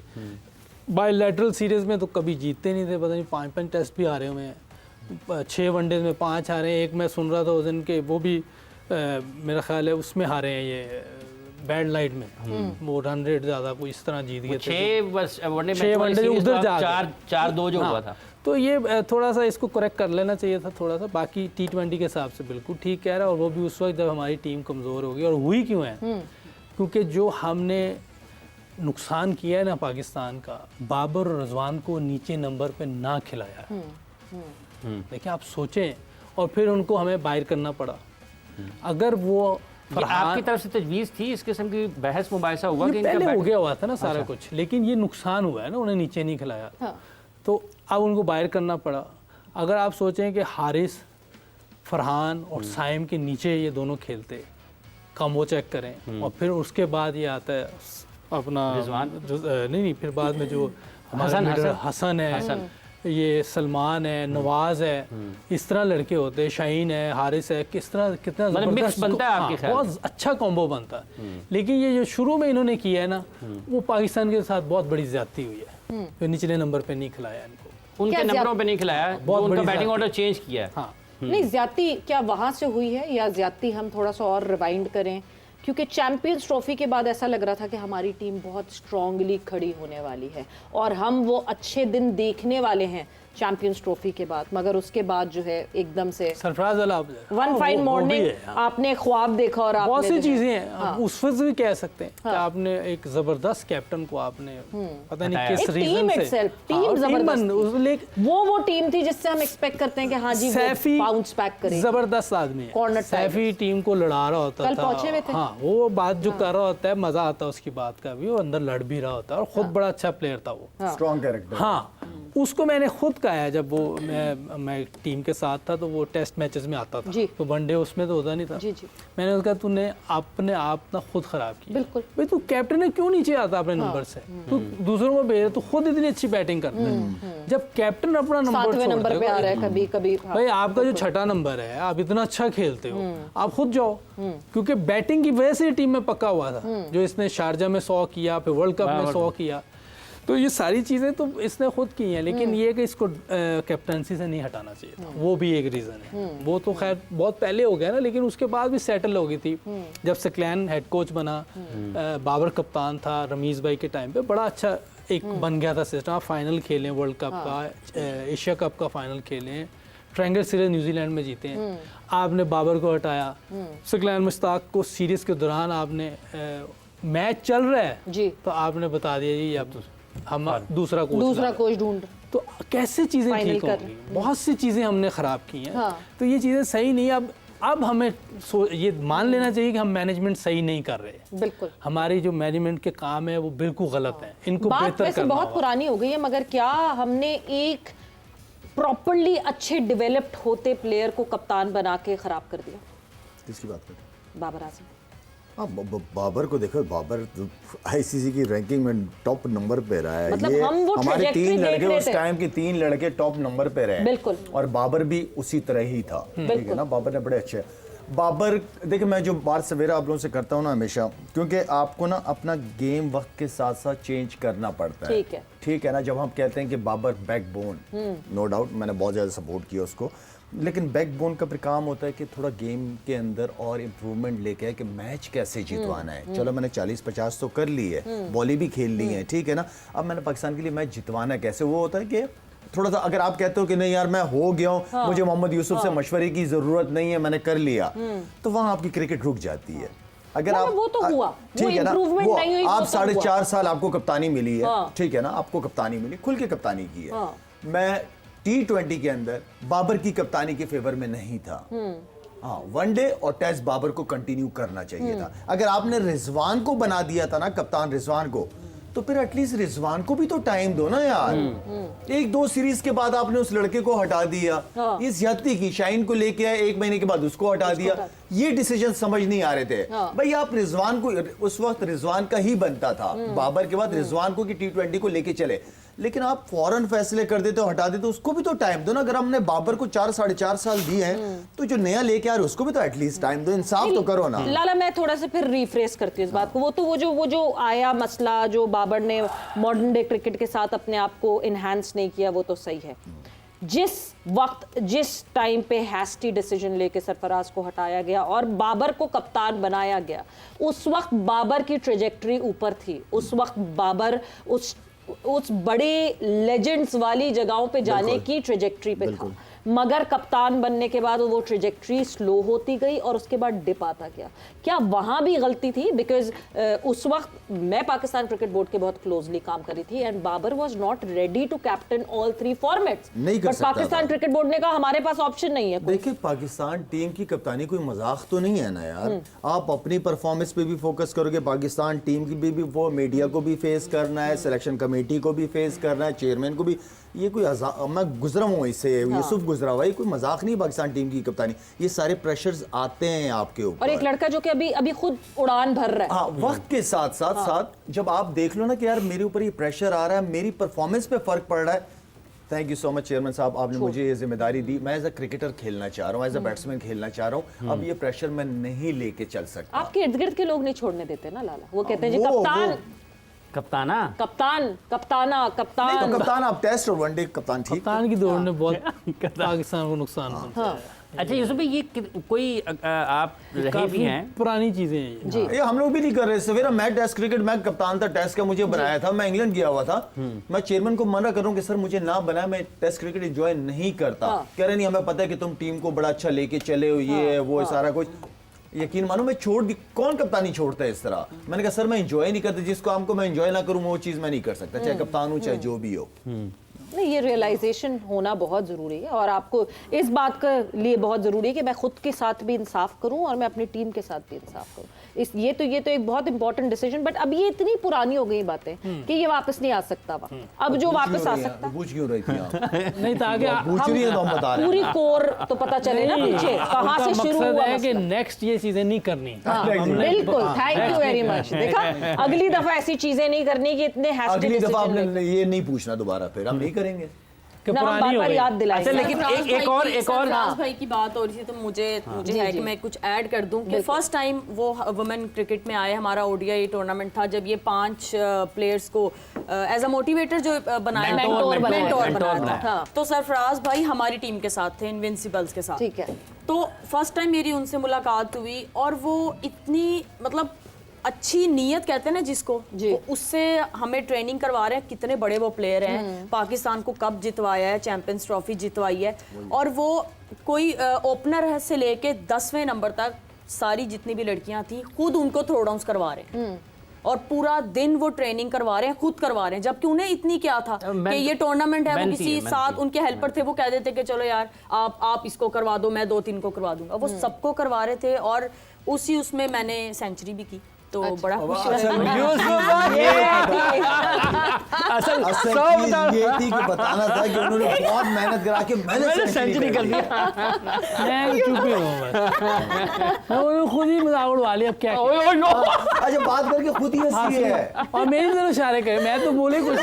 बायलैटरल सीरीज में तो कभी जीतते नहीं थे, पता नहीं 5 टेस्ट भी हारे हुए हैं, 6 वनडेज में 5 हारे हैं। एक मैं सुन रहा था उस दिन के, वो भी मेरा ख्याल है उसमें हारे हैं ये बैड लाइट में, वो रन रेट ज़्यादा कोई इस तरह जीत गए थे। 6 वनडे उधर जा 4-2 जो हुआ था। तो ये थोड़ा सा इसको करेक्ट कर लेना चाहिए था थोड़ा सा। बाकी T20 के हिसाब से बिल्कुल ठीक कह रहा है, और वो भी उस वक्त जब हमारी टीम कमज़ोर होगी। और हुई क्यों है? क्योंकि जो हमने नुकसान किया है ना पाकिस्तान का, बाबर और रजवान को नीचे नंबर पे ना खिलाया। देखिए आप सोचें, और फिर उनको हमें बाहर करना पड़ा। अगर वो आपकी तरफ से तजवीज़ थी, इस किस्म की बहस मुबाहिसा हुआ कि पहले हो गया हुआ था ना सारा कुछ, लेकिन ये नुकसान हुआ है ना, उन्हें नीचे नहीं खिलाया। तो अब उनको बाहर करना पड़ा। अगर आप सोचें कि हारिस, फरहान और साइम के नीचे ये दोनों खेलते, कम वो चेक करें, और फिर उसके बाद ये आता है अपना नहीं, फिर बाद में जो हसन है, ये सलमान है, नवाज है, इस तरह लड़के होते हैं, शाहीन है, हारिस है, किस तरह कितना मिक्स बनता है आपके ख्याल? बहुत अच्छा कॉम्बो बनता है। लेकिन ये जो शुरू में इन्होंने किया है ना, वो पाकिस्तान के साथ बहुत बड़ी ज्यादती हुई है। तो निचले नंबर पे नहीं खिलाया इनको, उनके नंबरों पे नहीं खिलाया, बहुत उनका बैटिंग ऑर्डर चेंज किया है। हाँ, नहीं, ज्यादती क्या वहां से हुई है, या ज्यादती हम थोड़ा सा और रिवाइंड करें? क्योंकि चैंपियंस ट्रॉफी के बाद ऐसा लग रहा था कि हमारी टीम बहुत स्ट्रांगली खड़ी होने वाली है और हम वो अच्छे दिन देखने वाले हैं चैंपियंस ट्रॉफी के बाद, मगर उसके बाद जो है एकदम से सरफराज वन फाइन मॉर्निंग आपने ख्वाब देखा और बहुत सी चीजें हैं। आप उस वक्त भी कह सकते हैं कि आपने एक जबरदस्त कैप्टन को आपने पता नहीं किस रीजन से, टीम जबरदस्त, वो टीम थी जिससे हम एक्सपेक्ट करते हैं कि हाँ जी सैफी बाउंस बैक करें। जबरदस्त आदमी है सैफी, टीम को लड़ा रहा होता था। हाँ, वो बात जो कर रहा होता है, मजा आता है उसकी बात का भी, वो अंदर लड़ भी रहा होता है, और खुद बड़ा अच्छा प्लेयर था वो, स्ट्रॉन्ग कैरेक्टर। हाँ, उसको मैंने खुद कहा है, जब वो मैं टीम के साथ था तो वो टेस्ट मैचेस में आता था, तो वनडे उसमें तो होता नहीं था। मैंने उसका तूने अपने आप ना खुद खराब किया। बिल्कुल भाई, तू कैप्टन है, क्यों नीचे आता अपने नंबर से? तू दूसरों को भेज, तू खुद इतनी अच्छी बैटिंग करता है। जब कैप्टन अपना नंबर पे आ रहा है कभी कभी, भाई आपका जो 6ठा नंबर है, आप इतना अच्छा खेलते हो, आप खुद जाओ, क्योंकि बैटिंग की वजह से टीम में पक्का हुआ था। जो इसने शारजा में 100 किया, फिर वर्ल्ड कप में 100 किया, तो ये सारी चीज़ें तो इसने खुद की हैं। लेकिन ये कि इसको कैप्टनसी से नहीं हटाना चाहिए था, वो भी एक रीज़न है। वो तो खैर बहुत पहले हो गया ना, लेकिन उसके बाद भी सेटल हो गई थी। जब सकलैन हेड कोच बना, बाबर कप्तान था, रमीज़ भाई के टाइम पे बड़ा अच्छा एक बन गया था सिस्टम। आप फाइनल खेलें वर्ल्ड कप का, एशिया कप का फाइनल खेलें, ट्रायंगल सीरीज न्यूजीलैंड में जीते हैं, आपने बाबर को हटाया। सकलैन मुश्ताक को सीरीज के दौरान आपने मैच चल रहा है जी, तो आपने बता दिया जी अब तो हम दूसरा कोच ढूंढ। तो कैसे चीजें ठीक होंगी? बहुत सी चीजें हमने खराब की हैं। हाँ। तो ये चीजें सही नहीं। अब हमें ये मान लेना चाहिए कि हम मैनेजमेंट सही नहीं कर रहे। बिल्कुल, हमारी जो मैनेजमेंट के काम है वो बिल्कुल गलत है। इनको बेहतर करना बहुत पुरानी हो गई है, मगर क्या हमने एक प्रॉपर्ली अच्छे डेवलप्ड होते प्लेयर को कप्तान बना के खराब कर दिया? किसकी बात करते हैं? बाबर आजम। हाँ, बाबर को देखो, बाबर आईसीसी की रैंकिंग में टॉप नंबर पे रहा है। मतलब ये हम वो हमारे trajectory 3 देख लड़के रहे उस थे। टाइम के 3 लड़के टॉप नंबर पे रहे, बिल्कुल। और बाबर भी उसी तरह ही था, ठीक है ना। बाबर ने बड़े अच्छे, बाबर देखिए, मैं जो बात सवेरा आप लोगों से करता हूँ ना हमेशा, क्योंकि आपको ना अपना गेम वक्त के साथ साथ चेंज करना पड़ता है, ठीक है ना। जब हम कहते हैं कि बाबर बैकबोन, नो डाउट मैंने बहुत ज़्यादा सपोर्ट किया उसको, लेकिन बैकबोन का फिर काम होता है कि थोड़ा गेम के अंदर और इम्प्रूवमेंट लेके आए कि मैच कैसे जितवाना है। चलो मैंने 40-50 तो कर ली है, बॉली भी खेल ली है, ठीक है ना। अब मैंने पाकिस्तान के लिए मैच जितवाना कैसे, वो होता है कि थोड़ा सा अगर आप कहते हो कि नहीं यार मैं हो गया हूँ, मुझे मोहम्मद यूसुफ से मशवरे की जरूरत नहीं है, मैंने कर लिया, तो वहां आपकी क्रिकेट रुक जाती है। अगर आप वो तो हुआ, ठीक है ना, improvement नहीं हुई, आप वो तो 4.5 साल आपको कप्तानी मिली है, हाँ। ठीक है ना, आपको कप्तानी मिली, खुल के कप्तानी की है। हाँ। मैं T20 के अंदर बाबर की कप्तानी के फेवर में नहीं था। हाँ, वनडे और टेस्ट बाबर को कंटिन्यू करना चाहिए था। अगर आपने रिजवान को बना दिया था ना, कप्तान रिजवान को, तो फिर एटलीस्ट रिजवान को भी तो टाइम दो ना यार। 1-2 सीरीज के बाद आपने उस लड़के को हटा दिया, ये ज्यादती की। शाहीन को लेके आए, 1 महीने के बाद उसको हटा दिया, ये डिसीजन समझ नहीं आ रहे थे। भाई आप रिजवान को, उस वक्त रिजवान का ही बनता था, बाबर के बाद रिजवान को कि T20 को लेके चले, लेकिन आप फौरन फैसले कर देते हो, हटा देते हो, उसको भी तो टाइम दो ना। अगर हमने बाबर को 4-4.5 साल दिए हैं, तो जो नया लेके आ रहे उसको भी तो एटलीस्ट टाइम दो, इंसाफ तो करो ना। लाला मैं थोड़ा सा फिर रिफ्रेश करती हूँ इस बात को। वो जो आया मसला, जो बाबर ने मॉडर्न डे क्रिकेट के साथ अपने आप को इनहैंस नहीं किया, वो तो सही है। जिस वक्त जिस टाइम पे हैस्टी डिसीजन लेके सरफराज को हटाया गया और बाबर को कप्तान बनाया गया, उस वक्त बाबर की ट्रेजेक्टरी ऊपर थी। उस वक्त बाबर उस बड़े लेजेंड्स वाली जगहों पे जाने की ट्रेजेक्टरी पे था, मगर कप्तान बनने के बाद वो ट्रेजेक्टरी स्लो होती गई और उसके बाद डिप आता गया। क्या वहां भी गलती थी? बिकॉज उस वक्त मैं पाकिस्तान क्रिकेट बोर्ड के बहुत क्लोजली काम करी थी and Babar was not ready to captain all 3 formats. नहीं कर बट सकता पाकिस्तान क्रिकेट बोर्ड ने कहा हमारे पास ऑप्शन नहीं है। देखिए, पाकिस्तान टीम की कप्तानी कोई मजाक तो नहीं है ना यार। आप अपनी परफॉर्मेंस पे भी फोकस करोगे, पाकिस्तान टीम की भी वो मीडिया को भी फेस करना है, सिलेक्शन कमेटी को भी फेस करना है, चेयरमैन को भी। ये कोई मैं गुजरा हूँ इससे, यूसुफ गुजरा हुआ, ये कोई मजाक नहीं पाकिस्तान टीम की कप्तानी। ये सारे प्रेशर्स आते हैं आपके ऊपर। और एक लड़का जो कि अभी खुद उड़ान भर रहा है। हाँ, वक्त के साथ साथ जब आप देख लो ना कि यार मेरे ऊपर ये प्रेशर आ रहा है, मेरी परफॉर्मेंस पे फर्क पड़ रहा है। Thank you so much chairman साहब, आपने मुझे ये जिम्मेदारी दी। मैं एज अ क्रिकेटर खेलना चाह रहा हूँ, एज अ बैट्समैन खेलना चाह रहा हूँ। अब ये प्रेशर मैं नहीं लेके चल सकता। आपके इर्द गिर्द के लोग नहीं छोड़ने देते ना लाला, वो कहते हैं जी कप्ताना कप्तान नहीं तो कप्तान आप टेस्ट और वनडे कप्तान ठीक। कप्तान की दौड़ ने बहुत पाकिस्तान को नुकसान पहुंचाया है। अच्छा यूसुफ भाई, ये कोई आप रहे काफी भी हैं, पुरानी चीजें हैं ये। ये हम लोग भी नहीं कर रहे। सवेरा मैं टेस्ट क्रिकेट, मैं कप्तान था टेस्ट का, मुझे बनाया था, मैं इंग्लैंड गया हुआ था। मैं चेयरमैन को मना कर रहा हूँ कि सर मुझे ना बनाया, मैं टेस्ट क्रिकेट एंजॉय नहीं करता। कह रहे नहीं, हमें पता है कि तुम टीम को बड़ा अच्छा लेके चले हो, ये है वो सारा कुछ। यकीन मानो मैं छोड़ दी, कौन कप्तानी छोड़ता है इस तरह। मैंने कहा सर मैं एंजॉय नहीं करता, जिसको काम को मैं एंजॉय ना करूँ वो चीज़ मैं नहीं कर सकता, चाहे कप्तान हूँ चाहे जो भी हो। नहीं, ये रियलाइजेशन होना बहुत ज़रूरी है और आपको इस बात के लिए बहुत ज़रूरी है कि मैं खुद के साथ भी इंसाफ करूं और मैं अपनी टीम के साथ भी इंसाफ करूं। ये तो एक बहुत इंपॉर्टेंट डिसीजन। बट अब ये इतनी पुरानी हो गई बातें कि ये वापस नहीं आ सकता। अब जो वापस आ सकता, पूछ क्यों रही थी आप? नहीं तो आगे पूछ रही है तो हम बता रहे हैं। पूरी कोर तो पता चले ना पीछे कहाँ से शुरू हुआ है कि मसला। नेक्स्ट ये चीजें नहीं करनी। बिल्कुल, थैंक यू वेरी मच। देखा, अगली दफा ऐसी चीजें नहीं करनी कि इतने अगली दफा आपने ये नहीं पूछना दोबारा, फिर हम नहीं करेंगे। ना, हम बार-बार याद दिलाएंगे। अच्छा, लेकिन एक और सरफराज भाई की बात हो रही थी तो मुझे है कि मैं कुछ ऐड कर दूं कि फर्स्ट टाइम वो वुमेन क्रिकेट में आए, हमारा ओडीआई टूर्नामेंट था जब ये 5 प्लेयर्स को एज अ मोटिवेटर जो बनाया, मेंटोर बनाया था। तो सरफराज भाई हमारी टीम के साथ थे, इनविंसिबल्स के साथ। ठीक है। तो फर्स्ट टाइम मेरी उनसे मुलाकात हुई और वो इतनी मतलब अच्छी नीयत कहते हैं ना जिसको, उससे हमें ट्रेनिंग करवा रहे हैं। कितने बड़े वो प्लेयर हैं, पाकिस्तान को कप जितवाया है, चैंपियंस ट्रॉफी जितवाई है, और वो कोई ओपनर से लेके 10वें नंबर तक सारी जितनी भी लड़कियां थी खुद उनको थ्रो डाउन्स करवा रहे हैं और पूरा दिन वो ट्रेनिंग करवा रहे हैं, खुद करवा रहे हैं। जबकि उन्हें इतनी क्या था कि ये टूर्नामेंट है, वो किसी साथ उनके हेल्पर थे, वो कह देते कि चलो यार आप इसको करवा दो, मैं 2-3 को करवा दूंगा। वो सबको करवा रहे थे और उसमें मैंने सेंचुरी भी की। तो बड़ा खुश हो असल रहा है। असल असल सौ चीज बताओ। ये थी कि बताना था कि उन्होंने बहुत मेहनत करा के मैंने सेंचुरी कर दिया। मैं चुप ही हूँ बस। मैं उन्होंने खुद ही मजाक उड़वा लिया, अब क्या ओए ओए नो। अच्छा बात करके खुद ही हंसी है। और मेरी तरफ इशारे करे, मैं तो बोले कुछ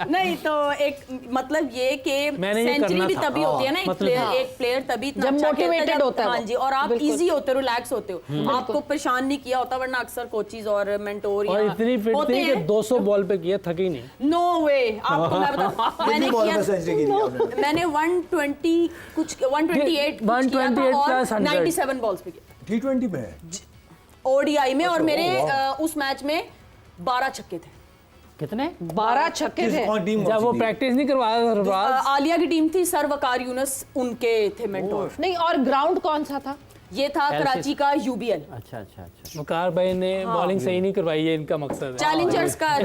नहीं तो एक मतलब ये कि मैंने ये सेंचुरी करना भी था। तभी होती है ना, मतलब एक प्लेयर तभी इतना जब अच्छा खेलता motivated होता है हाँ वो। जी, और आप बिल्कुल। इजी होते हो, रिलैक्स होते हो, आपको परेशान नहीं किया होता, वरना अक्सर कोचेज और मेंटोर और इतनी फिट थी कि 200 बॉल पे किया, थकी नहीं। नो वे, आपको मैं बताऊं, मैंने कितनी बॉल किया में सेंचुरी की थी आपने? मैंने 120 कुछ 128 कुछ किया 128 था और plus 100 97 बॉल्स पे किया T20 में ओडीआई में, और मेरे वाह। उस मैच में 12 छक्के थे। कितने? 12 छक्के थे। कौन टीम जब वो प्रैक्टिस नहीं करवा रहा सरफराज, आलिया की टीम थी, सर वकार यूनस उनके थे मेंटोर। नहीं, और ग्राउंड कौन सा था? ये था कराची का यूबीएल, अच्छा अच्छा अच्छा। वकार भाई ने बॉलिंग सही नहीं करवाई है, इनका मकसद है। चैलेंजर्स का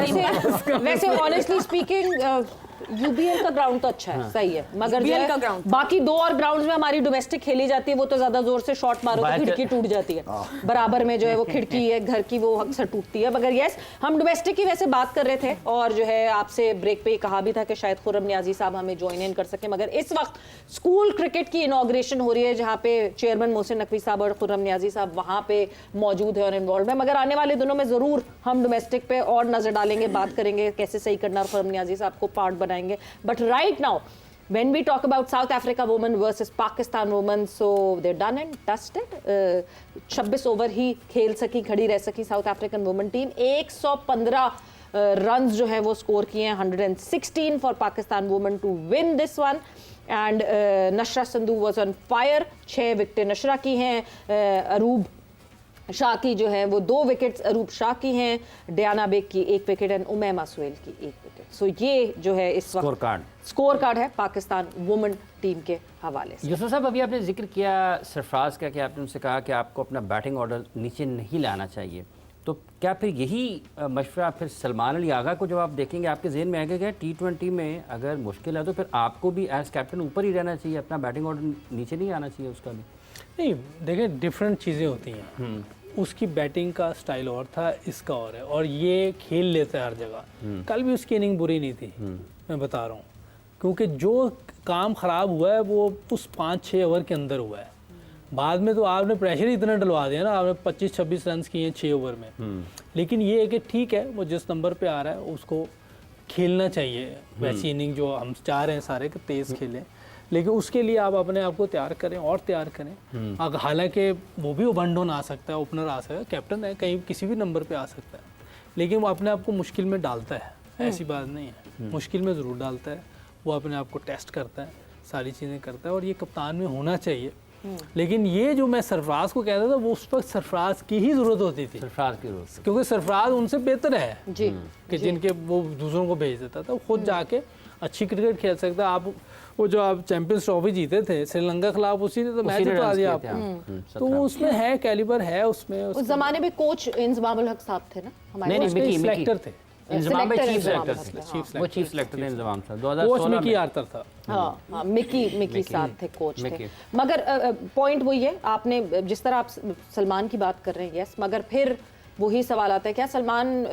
वैसे ऑनेस्टली स्पीकिंग यूबीएल का ग्राउंड तो अच्छा है, सही है, मगर जो UBL है, का ground। बाकी 2 और ग्राउंड्स में हमारी डोमेस्टिक खेली जाती है, वो तो ज्यादा जोर से शॉट मारो तो बात- खिड़की टूट जाती है। बराबर में जो है वो खिड़की है घर की, वो अक्सर टूटती है। मगर यस, हम डोमेस्टिक की वैसे बात कर रहे थे, और जो है आपसे ब्रेक पे कहा भी था कि शायद खुर्रम नियाजी साहब हमें ज्वाइन इन कर सके, मगर इस वक्त स्कूल क्रिकेट की इनॉग्रेशन हो रही है, जहाँ पे चेयरमैन मोहसिन नकवी साहब और खुर्रम नियाजी साहब वहाँ पे मौजूद है और इन्वॉल्व है। मगर आने वाले दिनों में जरूर हम डोमेस्टिक पे और नजर डालेंगे, बात करेंगे कैसे सही करना, और खुर्रम नियाजी साहब को पार्ट बनाएंगे। But right now when we talk about South Africa women versus Pakistan women, so they're done and dusted. 26 over ही खेल सकी, खड़ी रह सकी South African women team. 115 runs जो है वो स्कोर किए हैं, 116 for Pakistan women to win this one. And Nashra Sandhu was on fire, 6 विकेटें नशरा की हैं, अरूब शाह की जो है वो 2 विकेट्स अरूब शाह की हैं, डियाना बेग की 1 विकेट एंड उमैमा सुहेल की 1 विकेट। सो ये जो है इस स्कोर कार्ड। स्कोर कार्ड है पाकिस्तान वुमेन टीम के हवाले से। यूसुफ साहब, अभी आपने जिक्र किया सरफराज का कि आपने उनसे कहा कि आपको अपना बैटिंग ऑर्डर नीचे नहीं लाना चाहिए, तो क्या फिर यही मशवरा फिर सलमान अली आगा को जब आप देखेंगे आपके जहन में आएगा क्या T20 में अगर मुश्किल है तो फिर आपको भी एज कैप्टन ऊपर ही रहना चाहिए, अपना बैटिंग ऑर्डर नीचे नहीं आना चाहिए उसका भी? नहीं, देखिए डिफरेंट चीज़ें होती हैं। उसकी बैटिंग का स्टाइल और था, इसका और है, और ये खेल लेता है हर जगह। कल भी उसकी इनिंग बुरी नहीं थी, मैं बता रहा हूँ, क्योंकि जो काम ख़राब हुआ है वो उस 5-6 ओवर के अंदर हुआ है। बाद में तो आपने प्रेशर ही इतना डलवा दिया ना, आपने 25-26 रन किए हैं 6 ओवर में। लेकिन ये है कि ठीक है, वो जिस नंबर पे आ रहा है उसको खेलना चाहिए वैसी इनिंग जो हम चाह रहे हैं सारे कि तेज़ खेलें, लेकिन उसके लिए आप अपने आप को तैयार करें और तैयार करें। हालांकि वो भी वन डाउन आ सकता है, ओपनर आ सकता है, कैप्टन है, कहीं किसी भी नंबर पे आ सकता है, लेकिन वो अपने आप को मुश्किल में डालता है, ऐसी बात नहीं है, मुश्किल में ज़रूर डालता है। वो अपने आप को टेस्ट करता है, सारी चीज़ें करता है, और ये कप्तान में होना चाहिए। लेकिन ये जो मैं सरफराज को कहता था, वो उस वक्त सरफराज की ही ज़रूरत होती थी, सरफराज की जरूरत। क्योंकि सरफराज उनसे बेहतर है जी कि जिनके वो दूसरों को भेज देता था, वो खुद जाके अच्छी क्रिकेट खेल सकता है। आप वो जो आप चैंपियंस ट्रॉफी जीते थे श्रीलंका के खिलाफ, उसी ने तो मैच जितवा दिया आपको, तो वो उसमें है, कैलिबर है उसमें। उस जमाने में कोच इंजमामुल हक साहब थे ना हमारे, नहीं, मिकी सिलेक्टर थे, इंजमाम में चीफ Selector सेलेक्टर थे, वो चीफ सेलेक्टर थे इंजमाम साहब कोच 2016 मिकी में। आर्तर था। हाँ, मिकी साहब थे, कोच थे। मिकी। मगर पॉइंट वही है, आपने जिस तरह आप सलमान की बात कर रहे हैं, यस, मगर फिर वही सवाल आता है, क्या सलमान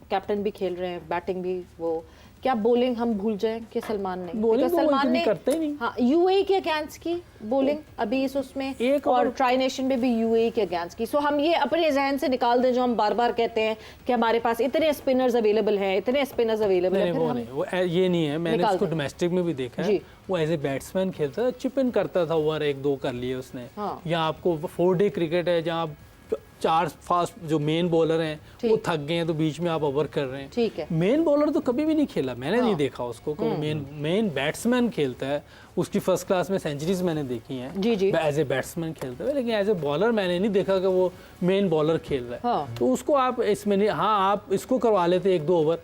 कैप्टन भी खेल रहे हैं, बैटिंग भी, वो क्या बॉलिंग हम भूल जाएं कि सलमान नहीं, Bowling Because वो सलमान इतनी ने करते ही नहीं। हाँ यूएई के अगेंस्ट की बॉलिंग अभी इस उसमें, एक और और- ट्राई नेशन में भी यूएई के अगेंस्ट की। सो हम ये अपने जहन से निकाल दें जो हम बार बार कहते हैं कि हमारे पास इतने स्पिनर्स अवेलेबल हैं, इतने स्पिनर्स अवेलेबल नहीं हैं, नहीं, फिर वो हम नहीं, वो ये नहीं है। मैंने निकाल उसको दें। डोमेस्टिक में भी देखा है, जी। वो एज ए बैट्समैन खेलता था, चिप इन करता था, ओवर 1-2 कर लिए उसने। हाँ। या आपको 4 डे क्रिकेट है जहाँ 4 फास्ट जो मेन बॉलर हैं वो ठीक। थक गए हैं, तो बीच में आप ओवर कर रहे हैं। ठीक है। मेन बॉलर तो कभी भी नहीं खेला, मैंने हाँ। नहीं देखा उसको, मेन बैट्समैन खेलता है। उसकी फर्स्ट क्लास में सेंचुरीज मैंने देखी हैं जी, जी। एज ए बैट्समैन खेलता है, लेकिन एज ए बॉलर मैंने नहीं देखा कि वो मेन बॉलर खेल रहा है। हाँ। तो उसको आप इसमें नहीं, हाँ आप इसको करवा लेते 1-2 ओवर,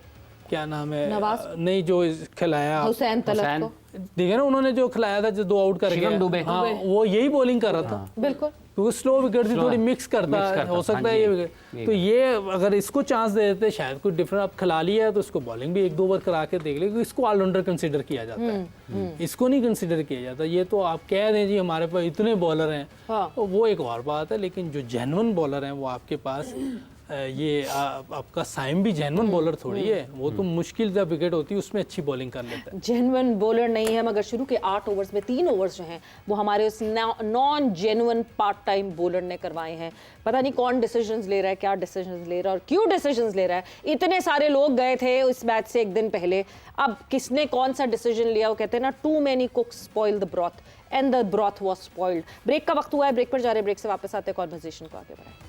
क्या नाम है, नवाज? नहीं जो खिलाया हुसैन तलत हुसैन। को, देखा ना उन्होंने जो खिलाया था, जो 2 आउट कर शिवम गया, दुबे। हाँ वो यही बॉलिंग कर रहा था। बिल्कुल क्योंकि स्लो विकेट थी, थोड़ी मिक्स करता हो सकता है ये विकेट। तो ये अगर इसको चांस दे देते शायद कोई डिफरेंट, अब खिलाड़ी है तो इसको बॉलिंग भी 1-2 ओवर करा के देख ले, क्योंकि इसको ऑलराउंडर कंसीडर किया जाता है, इसको नहीं कंसीडर किया जाता। ये तो आप कह दें जी हमारे पास इतने बॉलर हैं, तो वो एक और बात है, लेकिन जो जेन्युइन बॉलर हैं वो आपके पास ये आपका साइम भी जेन्युइन बॉलर थोड़ी है, वो तो मुश्किल जब विकेट होती है उसमें अच्छी बॉलिंग कर लेता है। जेन्युइन बॉलर नहीं है, मगर शुरू के 8 ओवर्स में 3 ओवर्स जो हैं वो हमारे उस non genuine part time bowler ने करवाए हैं। पता नहीं कौन डिसीजंस ले रहा है, क्या डिसीजंस ले रहा है और क्यों डिसीजंस ले रहा है। इतने सारे लोग गए थे उस मैच से एक दिन पहले, अब किसने कौन सा डिसीजन लिया? वो कहते हैं ना, too many cooks spoil the broth and the broth was spoiled. Break का वक्त हुआ है, ब्रेक पर जा रहे हैं, ब्रेक से वापस आते हैं, कॉन्वर्सेशन को आगे बढ़ाएं।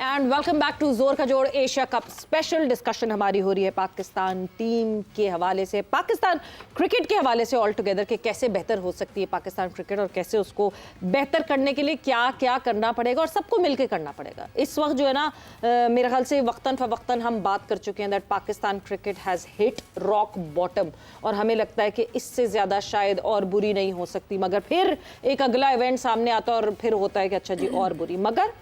एंड वेलकम बैक टू जोर का जोड़ एशिया कप स्पेशल डिस्कशन। हमारी हो रही है पाकिस्तान टीम के हवाले से, पाकिस्तान क्रिकेट के हवाले से ऑल टुगेदर, कि कैसे बेहतर हो सकती है पाकिस्तान क्रिकेट और कैसे उसको बेहतर करने के लिए क्या क्या करना पड़ेगा और सबको मिलकर करना पड़ेगा। इस वक्त जो है ना, मेरे ख्याल से वक्तन फवक्तन हम बात कर चुके हैं that Pakistan cricket has hit rock bottom, और हमें लगता है कि इससे ज़्यादा शायद और बुरी नहीं हो सकती। मगर फिर एक अगला इवेंट सामने आता है और फिर होता है कि अच्छा जी और बुरी। मगर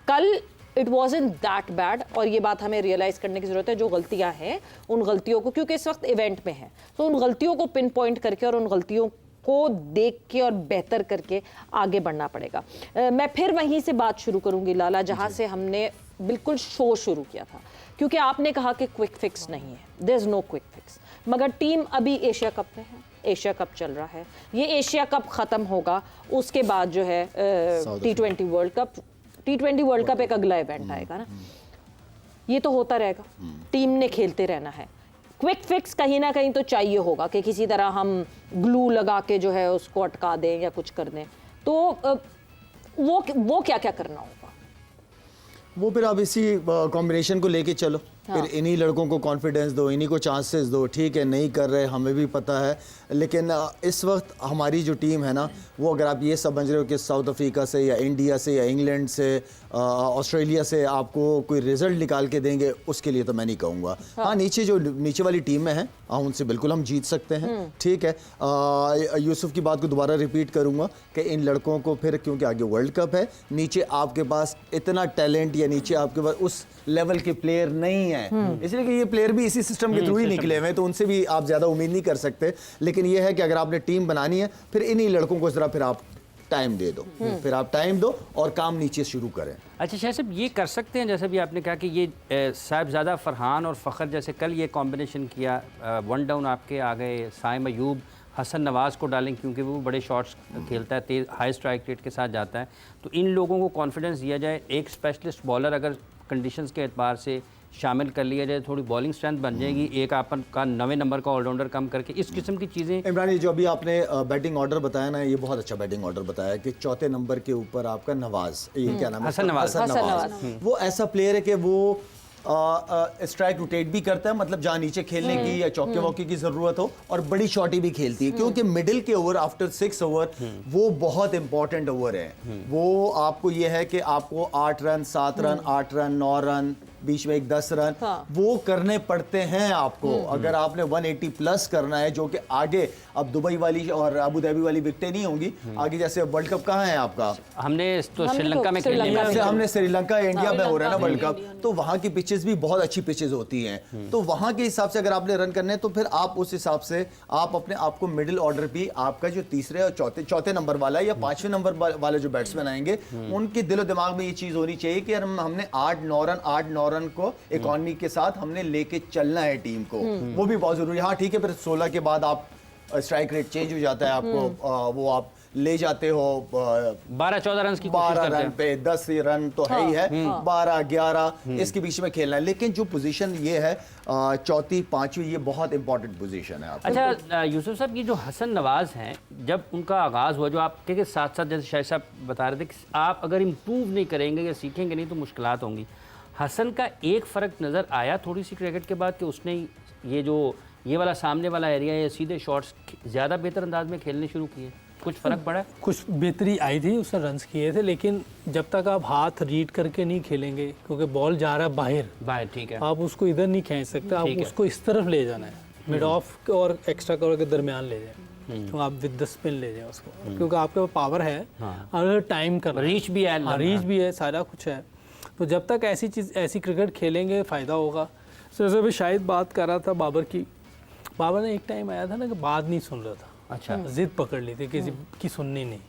कल इट वॉज़न्ट दैट बैड, और ये बात हमें रियलाइज करने की जरूरत है। जो गलतियां हैं उन गलतियों को, क्योंकि इस वक्त इवेंट में है, तो उन गलतियों को पिन पॉइंट करके और उन गलतियों को देख के और बेहतर करके आगे बढ़ना पड़ेगा। मैं फिर वहीं से बात शुरू करूंगी लाला, जहां से हमने बिल्कुल शो शुरू किया था, क्योंकि आपने कहा कि क्विक फिक्स नहीं है, there is no quick fix. मगर टीम अभी एशिया कप में है, एशिया कप चल रहा है, ये एशिया कप खत्म होगा, उसके बाद जो है T20 world cup, T20 world cup एक अगला इवेंट आएगा ना, ये तो होता रहेगा, टीम ने खेलते रहना है। क्विक फिक्स कहीं ना कहीं तो चाहिए होगा कि किसी तरह हम ग्लू लगा के जो है उसको अटका दें या कुछ कर दें, तो वो क्या क्या करना होगा? वो फिर आप इसी कॉम्बिनेशन को लेके चलो, फिर इन्हीं लड़कों को कॉन्फिडेंस दो, इन्हीं को चांसेस दो। ठीक है, नहीं कर रहे, हमें भी पता है, लेकिन इस वक्त हमारी जो टीम है ना, वो अगर आप ये समझ रहे हो कि साउथ अफ्रीका से या इंडिया से या इंग्लैंड से ऑस्ट्रेलिया से आपको कोई रिजल्ट निकाल के देंगे, उसके लिए तो मैं नहीं कहूँगा। हाँ, नीचे वाली टीम में है, उनसे बिल्कुल हम जीत सकते हैं। ठीक है, यूसुफ की बात को दोबारा रिपीट करूँगा कि इन लड़कों को फिर, क्योंकि आगे वर्ल्ड कप है, नीचे आपके पास इतना टैलेंट या नीचे आपके पास उस लेवल के प्लेयर नहीं है, इसलिए कि ये प्लेयर भी इसी सिस्टम के थ्रू ही निकले हुए हैं, तो उनसे भी आप ज़्यादा उम्मीद नहीं कर सकते। लेकिन ये है कि अगर आपने टीम बनानी है, फिर इन्हीं लड़कों को ज़रा फिर आप टाइम दे दो, फिर आप टाइम दो और काम नीचे शुरू करें। अच्छा शाह साहब, ये कर सकते हैं जैसे भी आपने कहा कि ये साहिबजादा फरहान और फ़खर जैसे कल ये कॉम्बिनेशन किया, वन डाउन आपके आ गए, साइम अयूब हसन नवाज़ को डालें क्योंकि वो बड़े शॉट्स खेलता है, तेज़ हाई स्ट्राइक रेट के साथ जाता है, तो इन लोगों को कॉन्फिडेंस दिया जाए, एक स्पेशलिस्ट बॉलर अगर कंडीशंस के एतबार से शामिल कर लिया जाए, थोड़ी बॉलिंग स्ट्रेंथ बन जाएगी, एक आपन का 9वें नंबर का ऑलराउंडर कम करके, इस किस्म की चीज़ें। इमरान, जो अभी आपने बैटिंग ऑर्डर बताया ना, ये बहुत अच्छा बैटिंग ऑर्डर बताया कि चौथे नंबर के ऊपर आपका नवाज, ये क्या नाम है, हसन नवाज। वो ऐसा प्लेयर है कि वो स्ट्राइक रोटेट भी करता है, मतलब जहाँ नीचे खेलने की या चौके वौके की जरूरत हो, और बड़ी शॉटी भी खेलती है, क्योंकि मिडिल के ओवर आफ्टर 6 ओवर वो बहुत इंपॉर्टेंट ओवर है। वो आपको ये है कि आपको 8 रन 7 रन 8 रन 9 रन, बीच में एक 10 रन, वो करने पड़ते हैं आपको अगर आपने 180 प्लस करना है, जो कि आगे अब दुबई वाली और अबू धाबी वाली विकेटें नहीं होंगी आगे। जैसे वर्ल्ड कप कहाँ है आपका, हमने तो श्रीलंका में खेली है, हमने श्रीलंका इंडिया में हो रहा है ना वर्ल्ड कप, तो वहाँ की पिचेस भी बहुत अच्छी पिचेस होती हैं, तो वहाँ के हिसाब से अगर आपने रन करने हैं तो फिर आप उस हिसाब से आप अपने आपको मिडिल ऑर्डर भी आपका जो तीसरे और चौथे नंबर वाला या 5वें नंबर वाले जो बैट्समैन आएंगे, उनके दिलो दिमाग में ये चीज होनी चाहिए कि हमने 8-9 रन को इकोनॉमी के साथ हमने लेके चलना है टीम को, वो भी बहुत जरूरी है। हाँ ठीक है, फिर 16 के बाद आप स्ट्राइक रेट चेंज हो जाता है, आपको वो आप ले जाते हो 12-14 रन की 12 रन पे 10 रन तो है ही है, 12-11 इसके बीच में खेलना है। लेकिन जो पोजीशन ये है चौथी 5वीं, ये बहुत इंपॉर्टेंट पोजीशन है। अच्छा यूसुफ साहब, ये जो हसन नवाज हैं, जब उनका आगाज़ हुआ, जो आप के साथ साथ जैसे शाह साहब बता रहे थे कि आप अगर इम्प्रूव नहीं करेंगे या सीखेंगे नहीं तो मुश्किलात होंगी, हसन का एक फ़र्क नज़र आया थोड़ी सी क्रिकेट के बाद कि उसने ये वाला सामने वाला एरिया या सीधे शॉट्स ज़्यादा बेहतर अंदाज में खेलने शुरू किए? कुछ फर्क पड़ा? कुछ बेहतरी आई थी, उसने रन्स किए थे, लेकिन जब तक आप हाथ रीड करके नहीं खेलेंगे, क्योंकि बॉल जा रहा है बाहर, ठीक है। आप उसको इधर नहीं खींच सकते, आप उसको इस तरफ ले जाना है, मिड ऑफ और एक्स्ट्रा कवर के दरमियान ले जाए, तो आप विद द स्पिन ले जाए उसको, क्योंकि आपके पास पावर है, अगर टाइम कर रीच भी है, रीच भी है, सारा कुछ है। तो जब तक ऐसी क्रिकेट खेलेंगे फ़ायदा होगा। जैसे अभी शायद बात कर रहा था बाबर की, बाबर ने एक टाइम आया था ना कि बात नहीं सुन रहा था, अच्छा, जिद पकड़ ली थी, किसी की सुननी नहीं,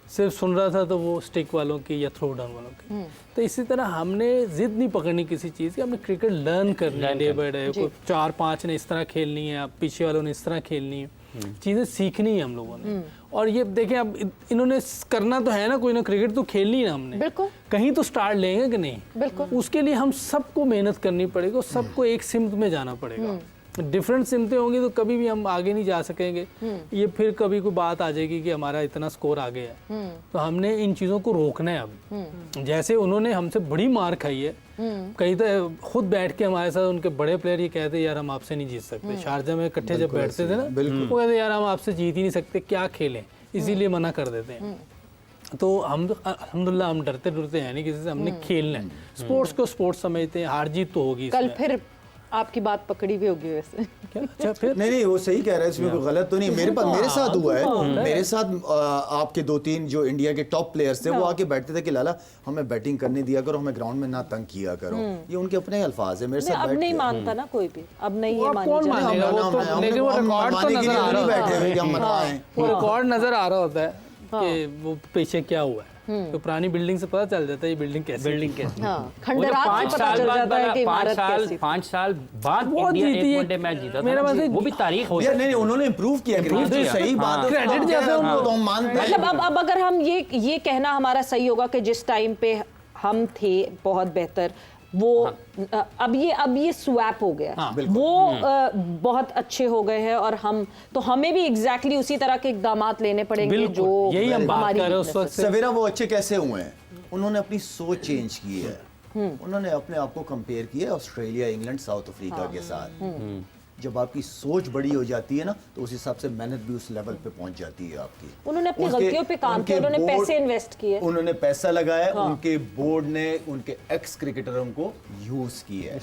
सिर्फ सुन रहा था तो वो स्टिक वालों की या थ्रो डाउन वालों की। तो इसी तरह हमने जिद नहीं पकड़नी किसी चीज़ की, हमने क्रिकेट लर्न करनी है डे बाय डे। 4-5 ने इस तरह खेलनी है, पीछे वालों ने इस तरह खेलनी है, चीज़ें सीखनी है हम लोगों ने। और ये देखें, अब इन्होंने करना तो है ना, कोई ना क्रिकेट तो खेलनी है हमने, बिल्कुल कहीं तो स्टार्ट लेंगे कि नहीं, बिल्कुल। उसके लिए हम सबको मेहनत करनी पड़ेगी और सबको एक सिमत में जाना पड़ेगा। डिफरेंट सिमतें होंगी तो कभी भी हम आगे नहीं जा सकेंगे। ये फिर कभी कोई बात आ जाएगी कि हमारा इतना स्कोर आगे है, तो हमने इन चीज़ों को रोकना है अब। जैसे उन्होंने हमसे बड़ी मार खाई है, कहीं तो खुद बैठ के हमारे साथ उनके बड़े प्लेयर ये कहते यार हम आपसे नहीं जीत सकते। शारजा में इकट्ठे जब बैठते थे ना, वो कहते यार हम आपसे जीत ही नहीं सकते, क्या खेलें, इसीलिए मना कर देते हैं। तो हम अल्हम्दुलिल्लाह हम डरते हैं नहीं किसी से, हमने खेलना है, स्पोर्ट्स को स्पोर्ट्स समझते हैं, हार जीत तो होगी। कल फिर आपकी बात पकड़ी भी होगी वैसे। क्या? अच्छा, फिर नहीं वो सही कह रहा है, इसमें कोई गलत तो नहीं। मेरे साथ हुआ है, मेरे साथ आपके 2-3 जो इंडिया के टॉप प्लेयर्स थे वो आके बैठते थे कि लाला हमें बैटिंग करने दिया करो, हमें ग्राउंड में ना तंग किया करो। ये उनके अपने अल्फाज है। मेरे साथ अब नहीं मानता ना कोई भी, अब नहीं ये मानी कौन जाती। मानेगा? वो तो लेकिन वो रिकॉर्ड तो नजर आ रहा बैठे हुए कि हम है, मनवाएं। वो रिकॉर्ड नजर आ रहा होता है कि वो पीछे क्या हुआ है। तो पुरानी बिल्डिंग से पता चल जाता है ये बिल्डिंग कैसी हाँ, खंडरात से पता चल जाता है कि इमारत कैसी थी। 5 साल बाद वो इंडिया जीती एक है। वनडे मैच जीता मेरा था, मतलब वो भी तारीख हो यार नहीं उन्होंने इम्प्रूव किया, सही बात है, क्रेडिट जैसे उनको तो हम मानते हैं। मतलब अब अगर हम ये कहना हमारा सही होगा कि जिस टाइम पे हम थे बहुत बेहतर, वो अब ये स्वैप हो गया, वो बहुत अच्छे हो गए हैं, और हमें भी एग्जैक्टली उसी तरह के इकदामात लेने पड़ेंगे जो यही हम बात हमारी कर रहे हैं उस वक्त से। सवेरा वो अच्छे कैसे हुए हैं? उन्होंने अपनी सोच चेंज की है, उन्होंने अपने आप को कंपेयर किया ऑस्ट्रेलिया, इंग्लैंड, साउथ अफ्रीका के साथ। जब आपकी सोच बड़ी हो जाती है ना, तो उस हिसाब से मेहनत भी उस लेवल पे पहुंच जाती है आपकी। उन्होंने अपनी गलतियों पे काम किया, उन्होंने पैसे इन्वेस्ट किए, उन्होंने पैसा लगाया, उनके बोर्ड ने उनके एक्स क्रिकेटरों को यूज किया है,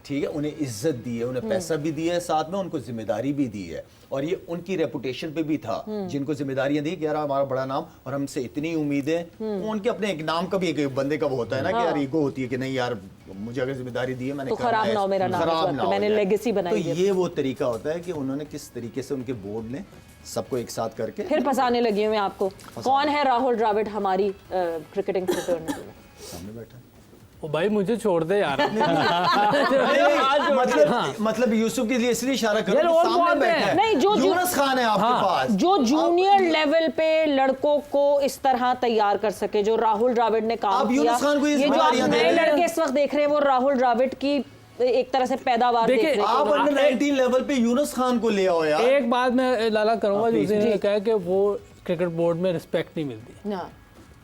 ठीक है, उन्हें इज्जत दी है, उन्हें पैसा भी दिया है, साथ में उनको जिम्मेदारी भी दी है। और ये उनकी रेपुटेशन पे भी था, जिनको जिम्मेदारियां दी कि यार हमारा बड़ा नाम और हमसे इतनी उम्मीदें, उनके अपने एक नाम का भी एक बंदे का वो होता है ना कि यार ईगो होती है कि नहीं यार मुझे अगर जिम्मेदारी दी है मैंने तो खराब ना हो मेरा नाम, खराब ना हो मैंने जाए। लेगेसी बनाई तो है। ये वो तरीका होता है कि उन्होंने किस तरीके से उनके बोर्ड ने सबको एक साथ करके फिर फंसाने लगी हूँ मैं आपको। कौन है राहुल द्रविड़ हमारी क्रिकेटिंग फ्रेटर्निटी में? सामने बैठा। ओ भाई मुझे छोड़ दे यार। मतलब यूसुफ के लिए इसलिए इशारा करो यार कि और सामने बहुत बैठा है। है। नहीं, जो यूनुस खान है आपके पास, जो जूनियर लेवल पे लड़कों को इस तरह तैयार कर सके, जो राहुल द्रविड़ ने काम आप किया। यूनुस खान को ये ये जो आप जिम्मेदारियां दे नए रहे हैं। लड़के इस वक्त देख रहे हैं, वो राहुल द्रविड़ की एक तरह से पैदावार देख देखिए, रहे हैं। आप अंडर 19 लेवल पे यूनुस खान को ले आओ यार। एक बात मैं लाला करूंगा, जो उसने कहा कि वो क्रिकेट बोर्ड में रिस्पेक्ट नहीं मिलती, हाँ,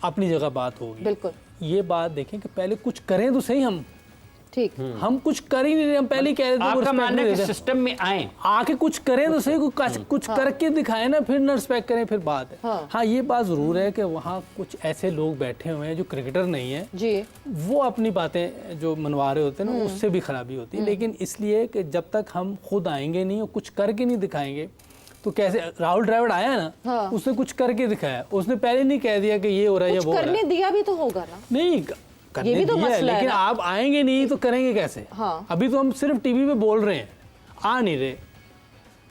अपनी जगह बात होगी। बिल्कुल ये बात देखें कि पहले कुछ करें तो सही, ठीक। हम कुछ कर ही नहीं रहे, हम पहले ही कह रहे थे वो आपका respect मानना नहीं है दे कि रहे। सिस्टम में आए, आके कुछ करें तो सही, कुछ करके दिखाएं ना, फिर ना रिस्पेक्ट करें, फिर बात है। हाँ, ये बात जरूर है कि वहाँ कुछ ऐसे लोग बैठे हुए हैं जो क्रिकेटर नहीं है, जी, वो अपनी बातें जो मनवा रहे होते हैं ना, उससे भी खराबी होती है। लेकिन इसलिए कि जब तक हम खुद आएंगे नहीं और कुछ करके नहीं दिखाएंगे, तो कैसे? राहुल द्रविड़ आया ना, उसने कुछ करके दिखाया, उसने पहले नहीं कह दिया कि ये हो रहा है या कुछ वो हो रहा करने है। दिया भी तो होगा ना। नहीं करने भी तो दिया है, मसला है लेकिन ना। आप आएंगे नहीं तो करेंगे कैसे? हाँ। अभी तो हम सिर्फ टीवी पे बोल रहे हैं, आ नहीं रहे,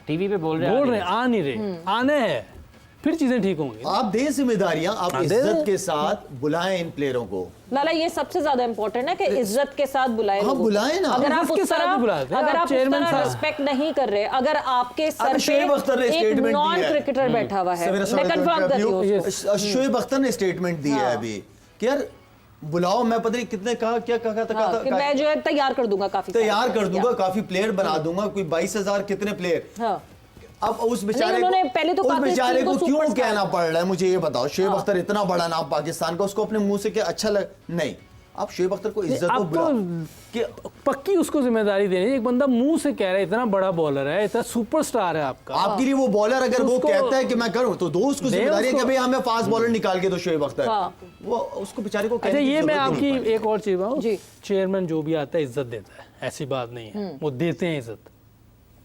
टीवी पे बोल रहे हैं आ नहीं रहे, आना है, फिर चीजें ठीक होंगी। आप दें जिम्मेदारियां, आप इज्जत के साथ बुलाएं इन प्लेयरों को। लाला, ये सबसे ज्यादा इंपॉर्टेंट है कि इज्जत के साथ बुलाए हाँ, लोगों को। बुलाएं ना। अगर आप इज्जत के उस साथ तरह ही बुलाते हैं। अगर आप आप उस चेयरमैन तरह साहब। रिस्पेक्ट नहीं कर रहे, अगर आपके सर अरे शोएब अख्तर ने पे एक स्टेटमेंट नॉन दी है। क्रिकेटर बैठा हुआ है, सवेरा मैं सवेरा कंफर्म कर रही हूँ। शोएब अख्तर ने स्टेटमेंट दी है अभी कि यार बुलाओ, मैं पता नहीं कितने कहा क्या कहा था कि मैं जो है तैयार कर दूंगा, काफी तैयार कर दूंगा, काफी प्लेयर बना दूंगा, कोई 22,000 कितने प्लेयर। हाँ, अब उस बेचारे उन्होंने पहले तो उस कहा कि बेचारे इनको को क्यों सुपरस्टार। कहना पड़ रहा है, मुझे ये बताओ। शोएब अख्तर इतना बड़ा नाम पाकिस्तान का, उसको अपने मुंह से क्या अच्छा लग नहीं। आप शोएब अख्तर को इज्जत दो, आपको पक्की उसको जिम्मेदारी देनी है। एक बंदा मुंह से कह रहा है इतना बड़ा बॉलर है, इतना सुपरस्टार है आपका, आपके लिए वो बॉलर अगर वो कहता है कि मैं करूं तो दो उसको जिम्मेदारी है कि भाई हमें फास्ट बॉलर निकाल के दो शोएब अख्तर, वो उसको बेचारे को अच्छा ये मैं आपकी आपकी एक और चीज बताऊं, जी। चेयरमैन जो भी आता है इज्जत देता है, ऐसी बात नहीं है, वो देते हैं इज्जत।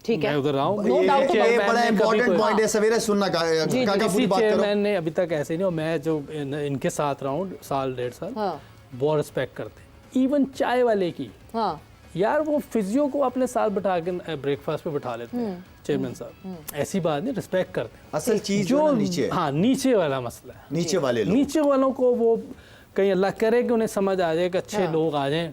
ठीक है, मैं उधर रहा हूं, No doubt about ये it. बड़ा इंपॉर्टेंट पॉइंट है, सवेरे सुनना काका पूरी बात करो। चेयरमैन ने अभी तक ऐसे नहीं, और मैं जो इनके साथ रहा हूं साल 1.5 साल, हाँ। बहुत रिस्पेक्ट करते हैं। इवन चाय वाले की, हाँ यार वो फिजियो को अपने साथ बैठा के ब्रेकफास्ट पे बैठा लेते हैं चेयरमैन साहब, ऐसी बात नहीं, रिस्पेक्ट करते हैं। असल चीज जो जो नीचे है, हाँ नीचे वाला मसला है, नीचे वाले लोग, नीचे वालों को वो कहीं अल्लाह करे कि उन्हें समझ आ जाए कि अच्छे लोग आ जाएं,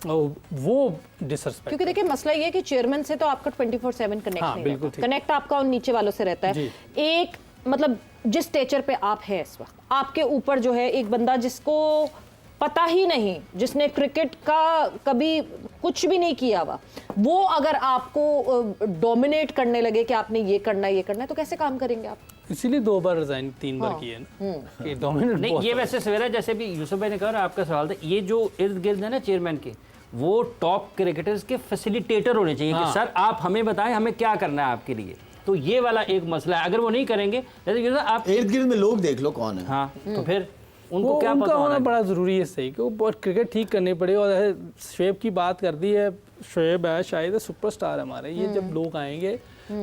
और वो डिसरिस्पेक्ट। क्योंकि देखिए मसला ये है कि चेयरमैन से तो आपका 24/7 कनेक्ट हाँ, नहीं बिल्कुल रहता, ठीक। कनेक्ट आपका उन नीचे वालों से रहता है। जी। एक मतलब जिस स्टेचर पे आप हैं इस वक्त, आपके ऊपर जो है एक बंदा जिसको पता ही नहीं, जिसने क्रिकेट का कभी कुछ भी नहीं किया हुआ, वो अगर आपको डोमिनेट करने लगे कि आपने ये करना है तो कैसे काम करेंगे आप? इसीलिए 2 बार रिजाइन 3 बार किए ना, कि डोमिनेट नहीं ये वैसे सवेरा जैसे भी यूसुफ भाई ने कहा, आपका सवाल था, ये जो इर्द गिर्द है ना चेयरमैन के, वो टॉप क्रिकेटर्स के फैसिलिटेटर होने चाहिए कि सर आप हमें बताएं हमें क्या करना है आपके लिए। तो ये वाला एक मसला है, अगर वो नहीं करेंगे जैसे यूसुफ आप, इर्द गिर्द में लोग देख लो कौन है। हाँ तो फिर उनको वो क्या उनका पता होना होना बड़ा ज़रूरी है, सही कि वो बहुत क्रिकेट ठीक करनी पड़ेगी। और शोएब की बात कर दी है, शोएब है शायद सुपरस्टार हमारे, ये जब लोग आएंगे,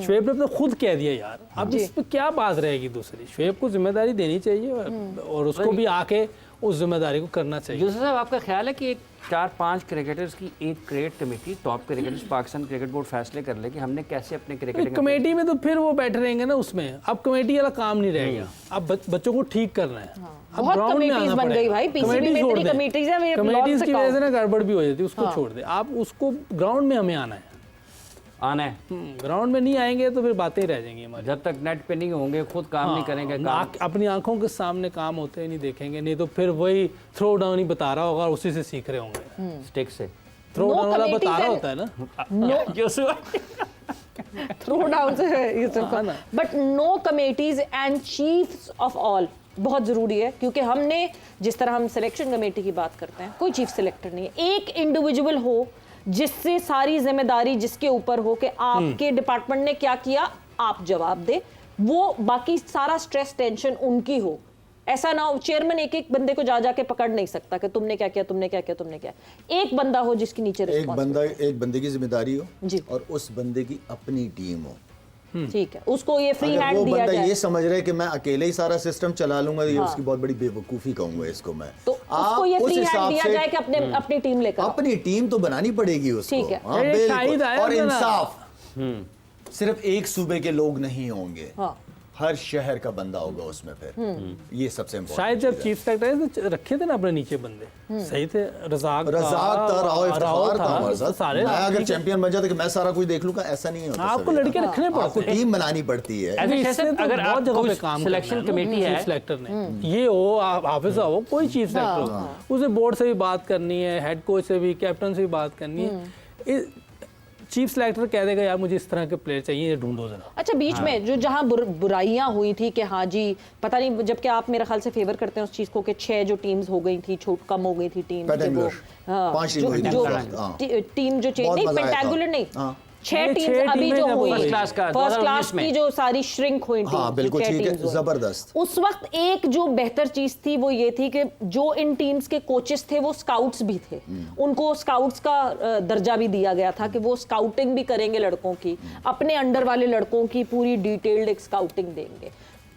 शोएब ने तो खुद कह दिया यार, अब इस पे क्या बात रहेगी दूसरी, शोएब को जिम्मेदारी देनी चाहिए और उसको भी आके उस जिम्मेदारी को करना चाहिए। यूसुफ साहब आपका ख्याल है कि एक 4-5 क्रिकेटर्स की एक cricket committee, top cricketers, Pakistan cricket board फैसले कर ले कि हमने कैसे अपने क्रिकेटिंग कमेटी में तो फिर वो बैठे रहेंगे ना उसमें, अब कमेटी वाला काम नहीं रहेगा, अब बच्चों को ठीक करना है। अब बहुत ग्राउंड में कमेटीज आना बन गई पड़ेगा। भाई, PCB कमेटी में छोड़ इतनी दें। कमेटीज हैं, मेरे कमेटीज लॉस की से वजह से कहो। ना गड़बड़ भी हो जाती है, उसको छोड़ दे, आप उसको ग्राउंड में हमें आना है। आना है। ग्राउंड में नहीं आएंगे तो फिर बातें ही रह जाएंगी हमारी। जब तक नेट पे नहीं होंगे, खुद काम नहीं करेंगे, काम अपनी आंखों के सामने काम होते ही नहीं देखेंगे, नहीं तो फिर वही थ्रो डाउन ही बता रहा होगा और उसी से सीख रहे होंगे। स्टिक से थ्रो No डाउन वाला committees बता रहा and- होता है ना। थ्रो डाउन से है but no committees and chiefs of all बहुत जरूरी है, क्योंकि हमने जिस तरह हम सिलेक्शन कमेटी की बात करते हैं, कोई चीफ सिलेक्टर नहीं है, एक इंडिविजुअल हो जिससे सारी जिम्मेदारी जिसके ऊपर हो कि आपके डिपार्टमेंट ने क्या किया आप जवाब दे, वो बाकी सारा स्ट्रेस टेंशन उनकी हो। ऐसा ना हो चेयरमैन एक एक बंदे को जा जाके पकड़ नहीं सकता कि तुमने क्या किया, तुमने क्या किया, तुमने क्या। एक बंदा हो जिसकी नीचे एक बंदे की जिम्मेदारी हो जी। और उस बंदे की अपनी टीम हो। ठीक है, उसको ये फ्री अगर हैंड वो दिया बंदा जाए ये समझ रहा है कि मैं अकेले ही सारा सिस्टम चला लूंगा, ये उसकी बहुत बड़ी बेवकूफी कहूंगा इसको मैं। तो उसको ये फ्री हैंड दिया जाए कि अपनी टीम लेकर आओ। अपनी टीम तो बनानी पड़ेगी उसको। ठीक है। हाँ, ये बिल्कुल। शाहिद आया और था ना। इंसाफ सिर्फ एक सूबे के लोग नहीं होंगे, हाँ। हर शहर का बंदा होगा उसमें फिर। ये सबसे इम्पोर्टेंट। शायद जब चीफ सेक्रेटरी तो रखे थे ना अपने नीचे बंदे, सही थे, रजाक था, राव इफ्तिखार था हमारे साथ। सारे मैं अगर चैंपियन बन जाता कि मैं सारा कुछ देख लूंगा, ऐसा नहीं होता। आपको सभी। लड़के रखने आपको पड़ते हैं। टीम बनानी पड़ती है। ऐसे इससे कैसे तो अगर बहुत आप जगह पे कोई काम सिलेक्शन कमेटी है, चीफ सेलेक्टर ने ये हो, आप हाफिज हो, कोई चीफ सेलेक्टर हो, उसे बोर्ड से भी बात करनी है, हेड कोच से भी, कैप्टन से भी बात करनी है। चीफ सेलेक्टर कह देगा यार मुझे इस तरह के प्लेयर चाहिए, ये ढूंढो जरा। अच्छा बीच में जो जहां बुराइयां हुई थी कि हाँ जी पता नहीं, जबकि आप मेरे ख्याल से फेवर करते हैं उस चीज को कि 6 जो टीम्स हो गई थी, छूट कम हो गई थी टीम, पेंटागुलर। 5 टीम हुई थी जो उस वक्त, हाँ। टीम जो चेंज बहुत नहीं, मजा आया था। पेंटागुलर नहीं, हाँ। 6 टीम्स छह अभी टीमें जो जब हुई फर्स्ट क्लास का, फर्स्ट 2019 क्लास में। की जो सारी श्रिंक हुई थी, हाँ बिल्कुल ठीक है, जबरदस्त। उस वक्त एक जो बेहतर चीज थी वो ये थी कि जो इन टीम्स के कोचेस थे वो स्काउट्स भी थे, उनको स्काउट्स का दर्जा भी दिया गया था कि वो स्काउटिंग भी करेंगे लड़कों की, अपने अंडर वाले लड़कों की पूरी डिटेल्ड एक स्काउटिंग देंगे।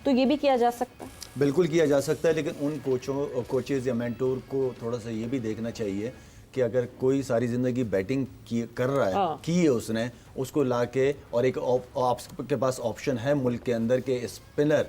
तो ये भी किया जा सकता है, बिल्कुल किया जा सकता है, लेकिन उन कोचेज या मेंटोर को थोड़ा सा ये भी देखना चाहिए कि अगर कोई सारी जिंदगी बैटिंग कर रहा है, हाँ। की है उसने, उसको लाके और एक आपके पास ऑप्शन है मुल्क के अंदर के स्पिनर,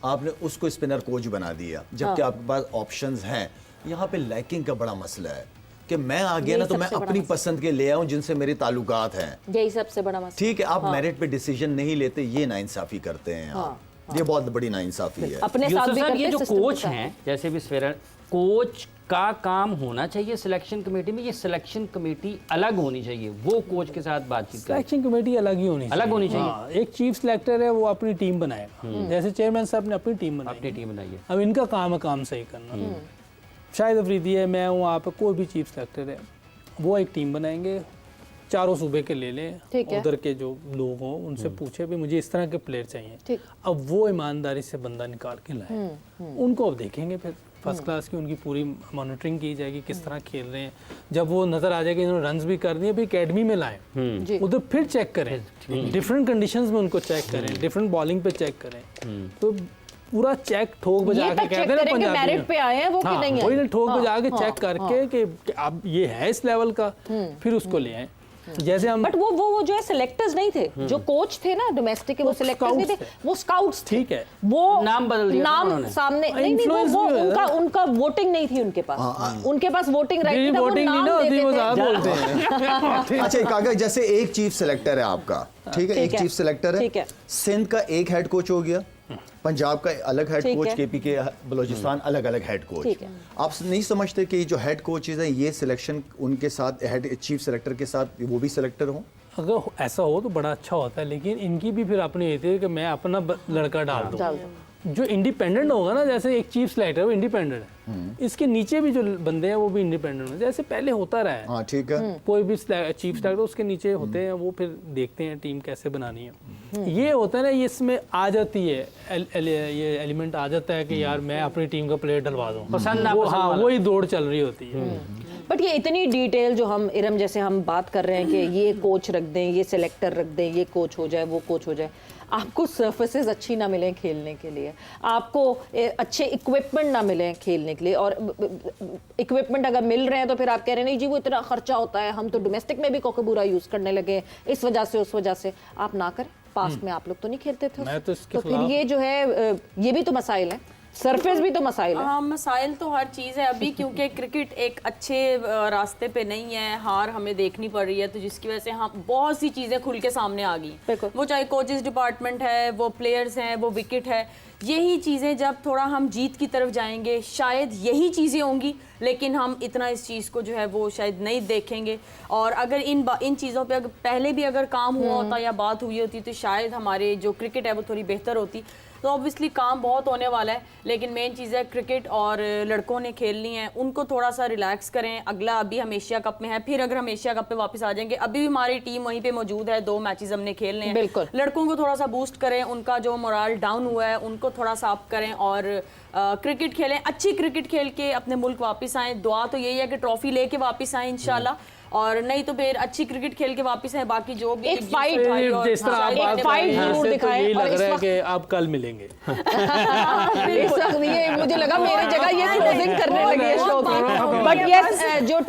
आपने उसको स्पिनर कोच बना दिया, जबकि आपके पास ऑप्शंस हैं। यहाँ पे लैकिंग का बड़ा मसला है कि मैं आ गया ना तो मैं अपनी पसंद के ले आऊं जिनसे मेरे ताल्लुकात हैं। यही सबसे बड़ा मसला। ठीक है, आप मेरिट पे डिसीजन नहीं लेते, ये नाइंसाफी करते हैं आप। ये बहुत बड़ी नाइंसाफी है। अपने साथ यूसुफ भी साहब, करते ये जो system के कोच साथ। हैं, जैसे भी सवेरा कोच का काम होना चाहिए सिलेक्शन कमेटी में, ये सिलेक्शन कमेटी अलग होनी चाहिए, वो कोच के साथ बातचीत करें। सिलेक्शन कमेटी अलग ही होनी चाहिए। अलग होनी चाहिए। हाँ, एक चीफ सिलेक्टर है वो अपनी टीम बनाएगा, जैसे चेयरमैन साहब ने अपनी टीम बनाई, अपनी टीम बनाइए। अब इनका काम है काम सही करना। शाहिद अफरीदी है, मैं हूँ, आप कोई भी चीफ सेलेक्टर है, वो एक टीम बनाएंगे, चारों सूबे के ले लें, ठीक है। उधर के जो लोग हों उनसे पूछे भी मुझे इस तरह के प्लेयर चाहिए, ठीक। अब वो ईमानदारी से बंदा निकाल के लाए, उनको अब देखेंगे, फिर फर्स्ट क्लास की उनकी पूरी मॉनिटरिंग की जाएगी, किस तरह खेल रहे हैं, जब वो नज़र आ जाएगा इन्होंने रन्स भी कर दिए, अभी एकेडमी में लाएं, जी। उधर फिर चेक करें, डिफरेंट कंडीशंस में उनको चेक करें, डिफरेंट बॉलिंग पे चेक करें, तो पूरा चेक ठोक बजा ये के तक कहते चेक हैं ना करें कि पंजाबी मेरिट में। पे आए हैं वो कि हाँ, नहीं वही आए। ना ठोक हाँ, बजा के हाँ, चेक करके कि अब ये है इस लेवल का, फिर उसको ले आए। जैसे हम बट वो जो है सिलेक्टर्स नहीं थे, जो कोच थे ना डोमेस्टिक के, वो सिलेक्टर्स नहीं थे, scouts वो स्काउट्स थे। ठीक है, वो नाम बदल दिया था नाम उन्होंने। सामने नहीं Influence वो भी हुआ उनका था। उनका वोटिंग नहीं थी उनके पास, उनके पास वोटिंग राइट जी था, वो वोटिंग नहीं नाम ना होती, देते वो थे। ज़्यादा बोलते हैं। अच्छा कागज, जैसे एक चीफ सेलेक्टर है आपका, ठीक है, ठीक एक है, चीफ सेलेक्टर ठीक है, है। सिंध का एक हेड कोच हो गया, पंजाब का अलग हेड ठीक कोच, है। केपी के बलोचिस्तान अलग अलग हेड कोच। ठीक है। आप नहीं समझते कि जो हेड कोचेज हैं ये सिलेक्शन उनके साथ हेड चीफ सेलेक्टर के साथ वो भी सेलेक्टर हों? अगर ऐसा हो तो बड़ा अच्छा होता है, लेकिन इनकी भी फिर अपनी होती है कि मैं अपना लड़का डाल डाल दूँ। जो इंडिपेंडेंट होगा ना, जैसे एक चीफ सेलेक्टर है वो इंडिपेंडेंट है, इसके नीचे भी जो बंदे हैं वो भी इंडिपेंडेंट हैं, जैसे पहले होता रहा है। हाँ ठीक है। कोई भी चीफ सेलेक्टर उसके नीचे होते हैं, वो फिर देखते हैं टीम कैसे बनानी है। ये होता है ना, ये इसमें आ जाती है ये एलिमेंट आ जाता है कि यार मैं अपनी टीम का प्लेयर डलवा दूँ, पसंद वो नापसंद हाँ वाला। वही दौड़ चल रही होती है। बट ये इतनी डिटेल जो हम इरम जैसे हम बात कर रहे हैं कि ये कोच रख दें, ये सिलेक्टर रख दें, ये कोच हो जाए, वो कोच हो जाए, आपको सर्फेसेस अच्छी ना मिलें खेलने के लिए, आपको अच्छे इक्विपमेंट ना मिलें खेलने के लिए, और इक्विपमेंट अगर मिल रहे हैं तो फिर आप कह रहे हैं नहीं जी वो इतना खर्चा होता है, हम तो डोमेस्टिक में भी कोकोबूरा यूज़ करने लगे इस वजह से उस वजह से। आप ना करें, पास्ट में आप लोग तो नहीं खेलते थे, मैं तो इसके फिर खिलाफ- ये जो है ये भी तो मसाइल है, सरफेस भी तो मसाइल है। हाँ, मसाइल तो हर चीज़ है अभी, क्योंकि क्रिकेट एक अच्छे रास्ते पे नहीं है, हार हमें देखनी पड़ रही है, तो जिसकी वजह से हम बहुत सी चीज़ें खुल के सामने आ गई। बिल्कुल। वो चाहे कोचेस डिपार्टमेंट है, वो प्लेयर्स हैं, वो विकेट है, यही चीज़ें जब थोड़ा हम जीत की तरफ जाएंगे शायद यही चीज़ें होंगी, लेकिन हम इतना इस चीज़ को जो है वो शायद नहीं देखेंगे। और अगर इन चीज़ों पे अगर पहले भी अगर काम हुआ होता या बात हुई होती तो शायद हमारे जो क्रिकेट है वो थोड़ी बेहतर होती। तो ऑब्वियसली काम बहुत होने वाला है, लेकिन मेन चीज़ है क्रिकेट और लड़कों ने खेलनी है, उनको थोड़ा सा रिलैक्स करें। अगला अभी हम एशिया कप में है, फिर अगर हम एशिया कप पे वापस आ जाएंगे, अभी भी हमारी टीम वहीं पे मौजूद है, 2 मैचेस हमने खेलने हैं। बिल्कुल। लड़कों को थोड़ा सा बूस्ट करें, उनका जो मोरल डाउन हुआ है उनको थोड़ा सा अप करें और क्रिकेट खेलें, अच्छी क्रिकेट खेल के अपने मुल्क वापस आएँ। दुआ तो यही है कि ट्रॉफी लेके वापस आएँ इंशाल्लाह, और नहीं तो फिर अच्छी क्रिकेट खेल के वापस आए। बाकी जो भी एक जिस fight भाई और- जिस तरह हाँ, आप एक बात fight कर रहे हैं, जरूर इससे तो दिखाएं, यही और लग इस रहा है वक्त- कि आप कल मिलेंगे। इस वक्त ये मुझे लगा मेरी जगह ये क्लोजिंग करने लगे इस शो की। बट यस, जो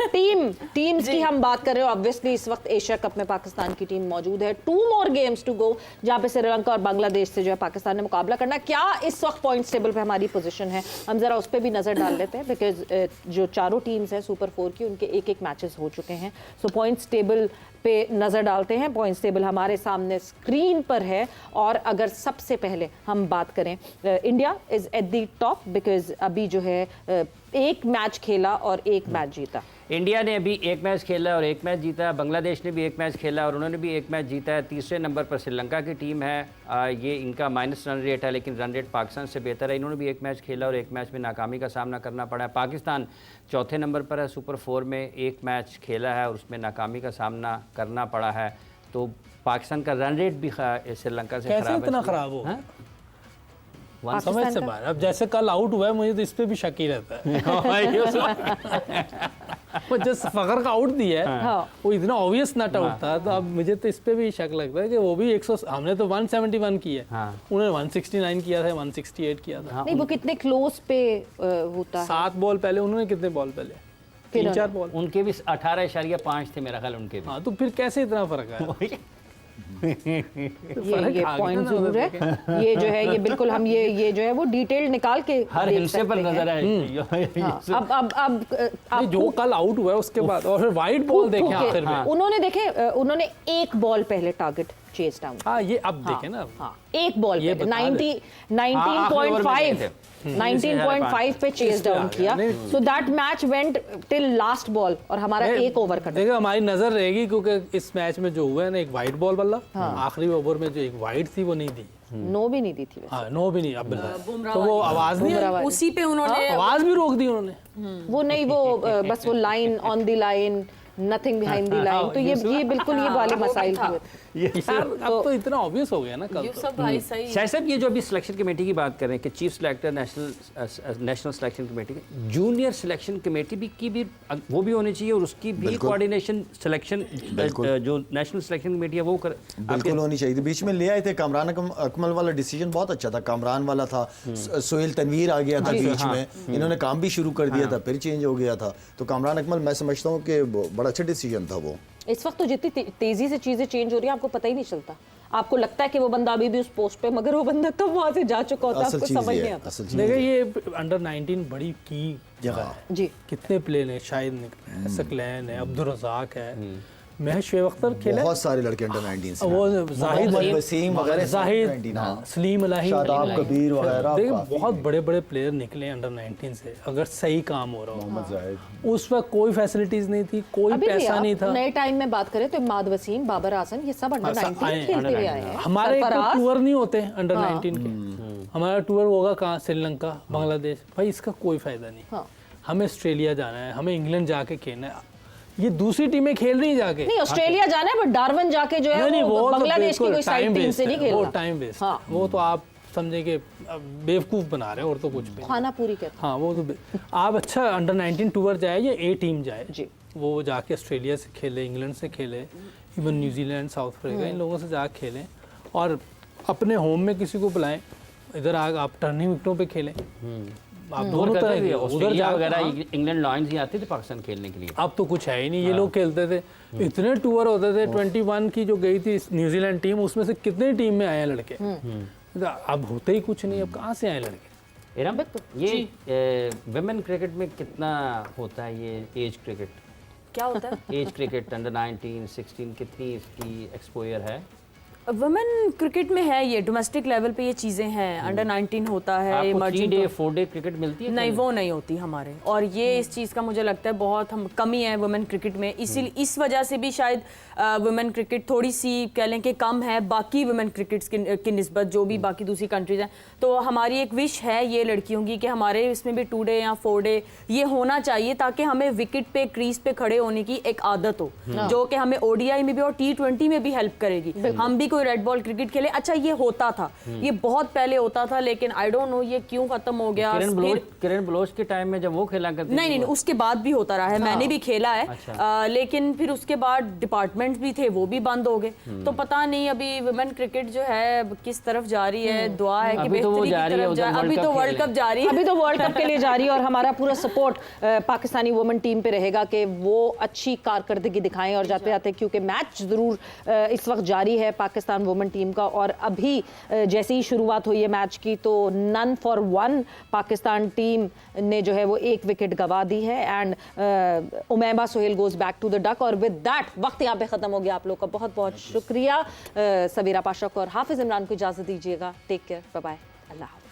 टीम्स की हम बात कर रहे हो, ऑब्वियसली इस वक्त एशिया कप में पाकिस्तान की टीम मौजूद है। 2 more games to go, जहाँ पे श्रीलंका और बांग्लादेश से जो है पाकिस्तान ने मुकाबला करना है। क्या इस वक्त पॉइंट्स टेबल पे हमारी पोजीशन है, हम जरा उस पर भी नजर डाल लेते हैं, बिकॉज जो चारों टीम्स हैं सुपर 4 की, उनके एक मैचेस हो चुके हैं। सो पॉइंट्स टेबल पे नज़र डालते हैं। पॉइंट्स टेबल हमारे सामने स्क्रीन पर है, और अगर सबसे पहले हम बात करें, India is at the top, because अभी जो है एक मैच खेला और एक मैच जीता। इंडिया ने अभी एक मैच खेला और एक मैच जीता, बांग्लादेश ने भी एक मैच खेला और उन्होंने भी एक मैच जीता है। तीसरे नंबर पर श्रीलंका की टीम है, ये इनका माइनस रन रेट है, लेकिन रन रेट पाकिस्तान से बेहतर है। इन्होंने भी एक मैच खेला और एक मैच में नाकामी का सामना करना पड़ा है। पाकिस्तान चौथे नंबर पर है, सुपर 4 में एक मैच खेला है और उसमें नाकामी का सामना करना पड़ा है। तो पाकिस्तान का रन रेट भी श्रीलंका से कैसे खराब है। इतना खराब हो? हाँ? समझ से बाहर। अब जैसे कल आउट हुआ है, मुझे तो इस पे भी शक ही रहता है। वो जिस फखर का आउट दिया है, हाँ। वो इतना ऑब्वियस नॉट आउट था, तो अब मुझे तो इस पे भी शक लगता है कि वो भी 100, हमने तो 171 किया है, हाँ। उन्होंने 169 किया था, 168 किया था। नहीं, वो कितने क्लोज पे होता है। 7 बॉल पहले, उन्होंने कितने बॉल पहले? 3-4 बॉल। उनके भी 18.5 थे मेरा ख्याल, उनके भी। हाँ, तो फिर कैसे इतना फर्क है? ये पॉइंट जरूर है, ये जो है ये बिल्कुल हम ये जो है वो डिटेल निकाल के हर देख हिस्से पर सकते हैं। नजर है। हाँ, अब नहीं, जो कल आउट हुआ है उसके बाद, और फिर वाइट बॉल देखे आखिर में। उन्होंने देखे, उन्होंने एक बॉल पहले टारगेट चेस डाउन। हाँ, ये अब देखे ना। हाँ, एक बॉल ये पे बता दे। 19.5 पे चेस डाउन किया। So that match went till last ball, और हमारा एक ओवर का देखो हमारी नजर रहेगी, क्योंकि इस मैच में जो हुआ है ना, एक वाइट बॉल वाला आखिरी ओवर में जो एक वाइट थी वो नहीं दी, नो भी नहीं दी थी वैसे। हाँ, नो भी नहीं अब तो वो आवाज नहीं आई, उसी पे उन्होंने आवाज भी रोक दी उन्होंने। वो नहीं, वो बस वो line on the line, nothing behind the line, तो ये बिल्कुल ये वाले मसाइल हुए। अब तो इतना ऑब्वियस हो गया ना कल तो। यूसुफ भाई सही शाह साहब, ये जो अभी सिलेक्शन कमेटी की बात कर रहे हैं कि chief selector national selection committee, junior selection committee भी वो भी होनी चाहिए और उसकी भी कोऑर्डिनेशन सिलेक्शन जो नेशनल सिलेक्शन कमेटी है वो कर बिल्कुल होनी चाहिए थी। बीच में ले आए थे कामरान अकमल वाला डिसीजन बहुत अच्छा था, कामरान वाला था, सोहेल तनवीर आ गया था बीच में, इन्होंने काम भी शुरू कर दिया था, फिर चेंज हो गया था। तो कामरान अकमल मैं समझता हूँ कि बड़ा अच्छा डिसीजन था वो। इस वक्त तो जितनी तेजी से चीजें चेंज हो रही है आपको पता ही नहीं चलता। आपको लगता है कि वो बंदा अभी भी उस पोस्ट पे, मगर वो बंदा कब वहां से जा चुका होता है आपको समझ नहीं आता। देखिए ये अंडर 19 बड़ी की जगह है जी। कितने प्लेयर हैं, शाहिद निकले हैं, सकलैन है, अब्दुल रज़ाक है, महज शुएब अख्तर खेले, बहुत सारे लड़के अंडर 19 से, वो जाहिद वसीम वगैरह, जाहिद, सलीम अलही, शादाब कबीर वगैरह, देखिए बहुत बड़े बड़े प्लेयर निकले अंडर 19 से, अगर सही काम हो रहा हो। उस वक्त कोई फैसिलिटीज नहीं थी, कोई अभी भी पैसा आप नहीं था। नए टाइम में बात करें तो इमाद वसीम, बाबर आजम, ये सब अंडर 19 खेलते हुए आए हैं। हमारे सरफराज, टूर नहीं होते अंडर 19 के, हमारा टूर होगा कहाँ, श्रीलंका, बांग्लादेश, भाई इसका कोई फायदा नहीं। हाँ। हमें ऑस्ट्रेलिया जाना है, हमें इंग्लैंड जाके खेलना है, ये दूसरी टीमें खेल रही जाके। नहीं ऑस्ट्रेलिया जाना है, बट डार्विन जाके जो है वो तो बांग्लादेश की कोई साइड टीम से नहीं वो खेलना। टाइम वेस्ट, हाँ। वो तो आप समझे कि बेवकूफ बना रहे हैं और तो कुछ भी नहीं। खाना पूरी कहते हाँ वो तो आप अच्छा अंडर 19 टूर जाए या ए टीम जाए जी। वो जाके ऑस्ट्रेलिया से खेले, इंग्लैंड से खेले, इवन न्यूजीलैंड, साउथ अफ्रीका, इन लोगों से जाके खेलें और अपने होम में किसी को बुलाएं, इधर आप टर्निंग विकेटों पे खेलें। आप दोनों तरह के उधर जा वगैरह इंग्लैंड लायंस ही आते थे पाकिस्तान खेलने के लिए। अब तो कुछ है ही नहीं, ये लोग खेलते थे, इतने टूर होते थे। 21 की जो गई थी न्यूजीलैंड टीम, उसमें से कितने टीम में आए लड़के, अब होते ही कुछ नहीं, अब कहाँ से आए लड़के। इरम, ये विमेन क्रिकेट में कितना होता है ये एज क्रिकेट? क्या होता है एज क्रिकेट अंडर 19, 16 कितनी इसकी एक्सपोजर है? वुमेन क्रिकेट में है, ये डोमेस्टिक लेवल पे ये चीज़ें हैं। अंडर 19 होता है, आपको 3 इमर्जिंग डे 4 डे क्रिकेट मिलती है? नहीं, वो नहीं होती हमारे, और ये इस चीज़ का मुझे लगता है बहुत हम कमी है वुमेन क्रिकेट में। इसीलिए इस वजह से भी शायद वुमेन क्रिकेट थोड़ी सी कह लें कि कम है बाकी वुमेन क्रिकेट्स की निस्बत, जो भी बाकी दूसरी कंट्रीज हैं। तो हमारी एक विश है ये लड़कियों की कि हमारे इसमें भी 2 डे या 4 डे ये होना चाहिए, ताकि हमें विकेट पे, क्रीज पे खड़े होने की एक आदत हो, जो कि हमें ODI में भी और T20 में भी हेल्प करेगी। हम भी कोई रेड बॉल क्रिकेट खेले। अच्छा ये होता था, ये बहुत पहले होता था, लेकिन आई डोंट नो ये क्यों खत्म हो गया। किरण बलोच के टाइम में जब वो खेला करती नहीं नहीं, उसके बाद भी होता रहा है, मैंने भी खेला है। लेकिन फिर उसके बाद डिपार्टमेंट्स भी थे, वो भी बंद हो गए। तो पता नहीं अभी वुमेन क्रिकेट जो है किस तरफ जा रही है। दुआ है कि बेहतरी की तरफ जाए। अभी तो वर्ल्ड कप जारी है, अभी तो वर्ल्ड कप के लिए जारी है, और हमारा पूरा सपोर्ट पाकिस्तानी वुमेन टीम पे रहेगा कि वो अच्छी कारकर्दगी दिखाएं और जाते जाते, क्योंकि मैच जरूर इस वक्त जारी है पाकिस्तान वुमेन टीम का। और अभी जैसे ही शुरुआत हुई है मैच की तो नन फॉर 1 पाकिस्तान टीम ने जो है वो 1 विकेट गवा दी है। And Umaima Sohail goes back to the duck. और विद दैट वक्त यहाँ पे खत्म हो गया। आप लोग का बहुत बहुत शुक्रिया। सबीरा पाशा को और हाफिज इमरान को इजाजत दीजिएगा। टेक केयर, बाय बाय, अल्लाह हाफ़िज़।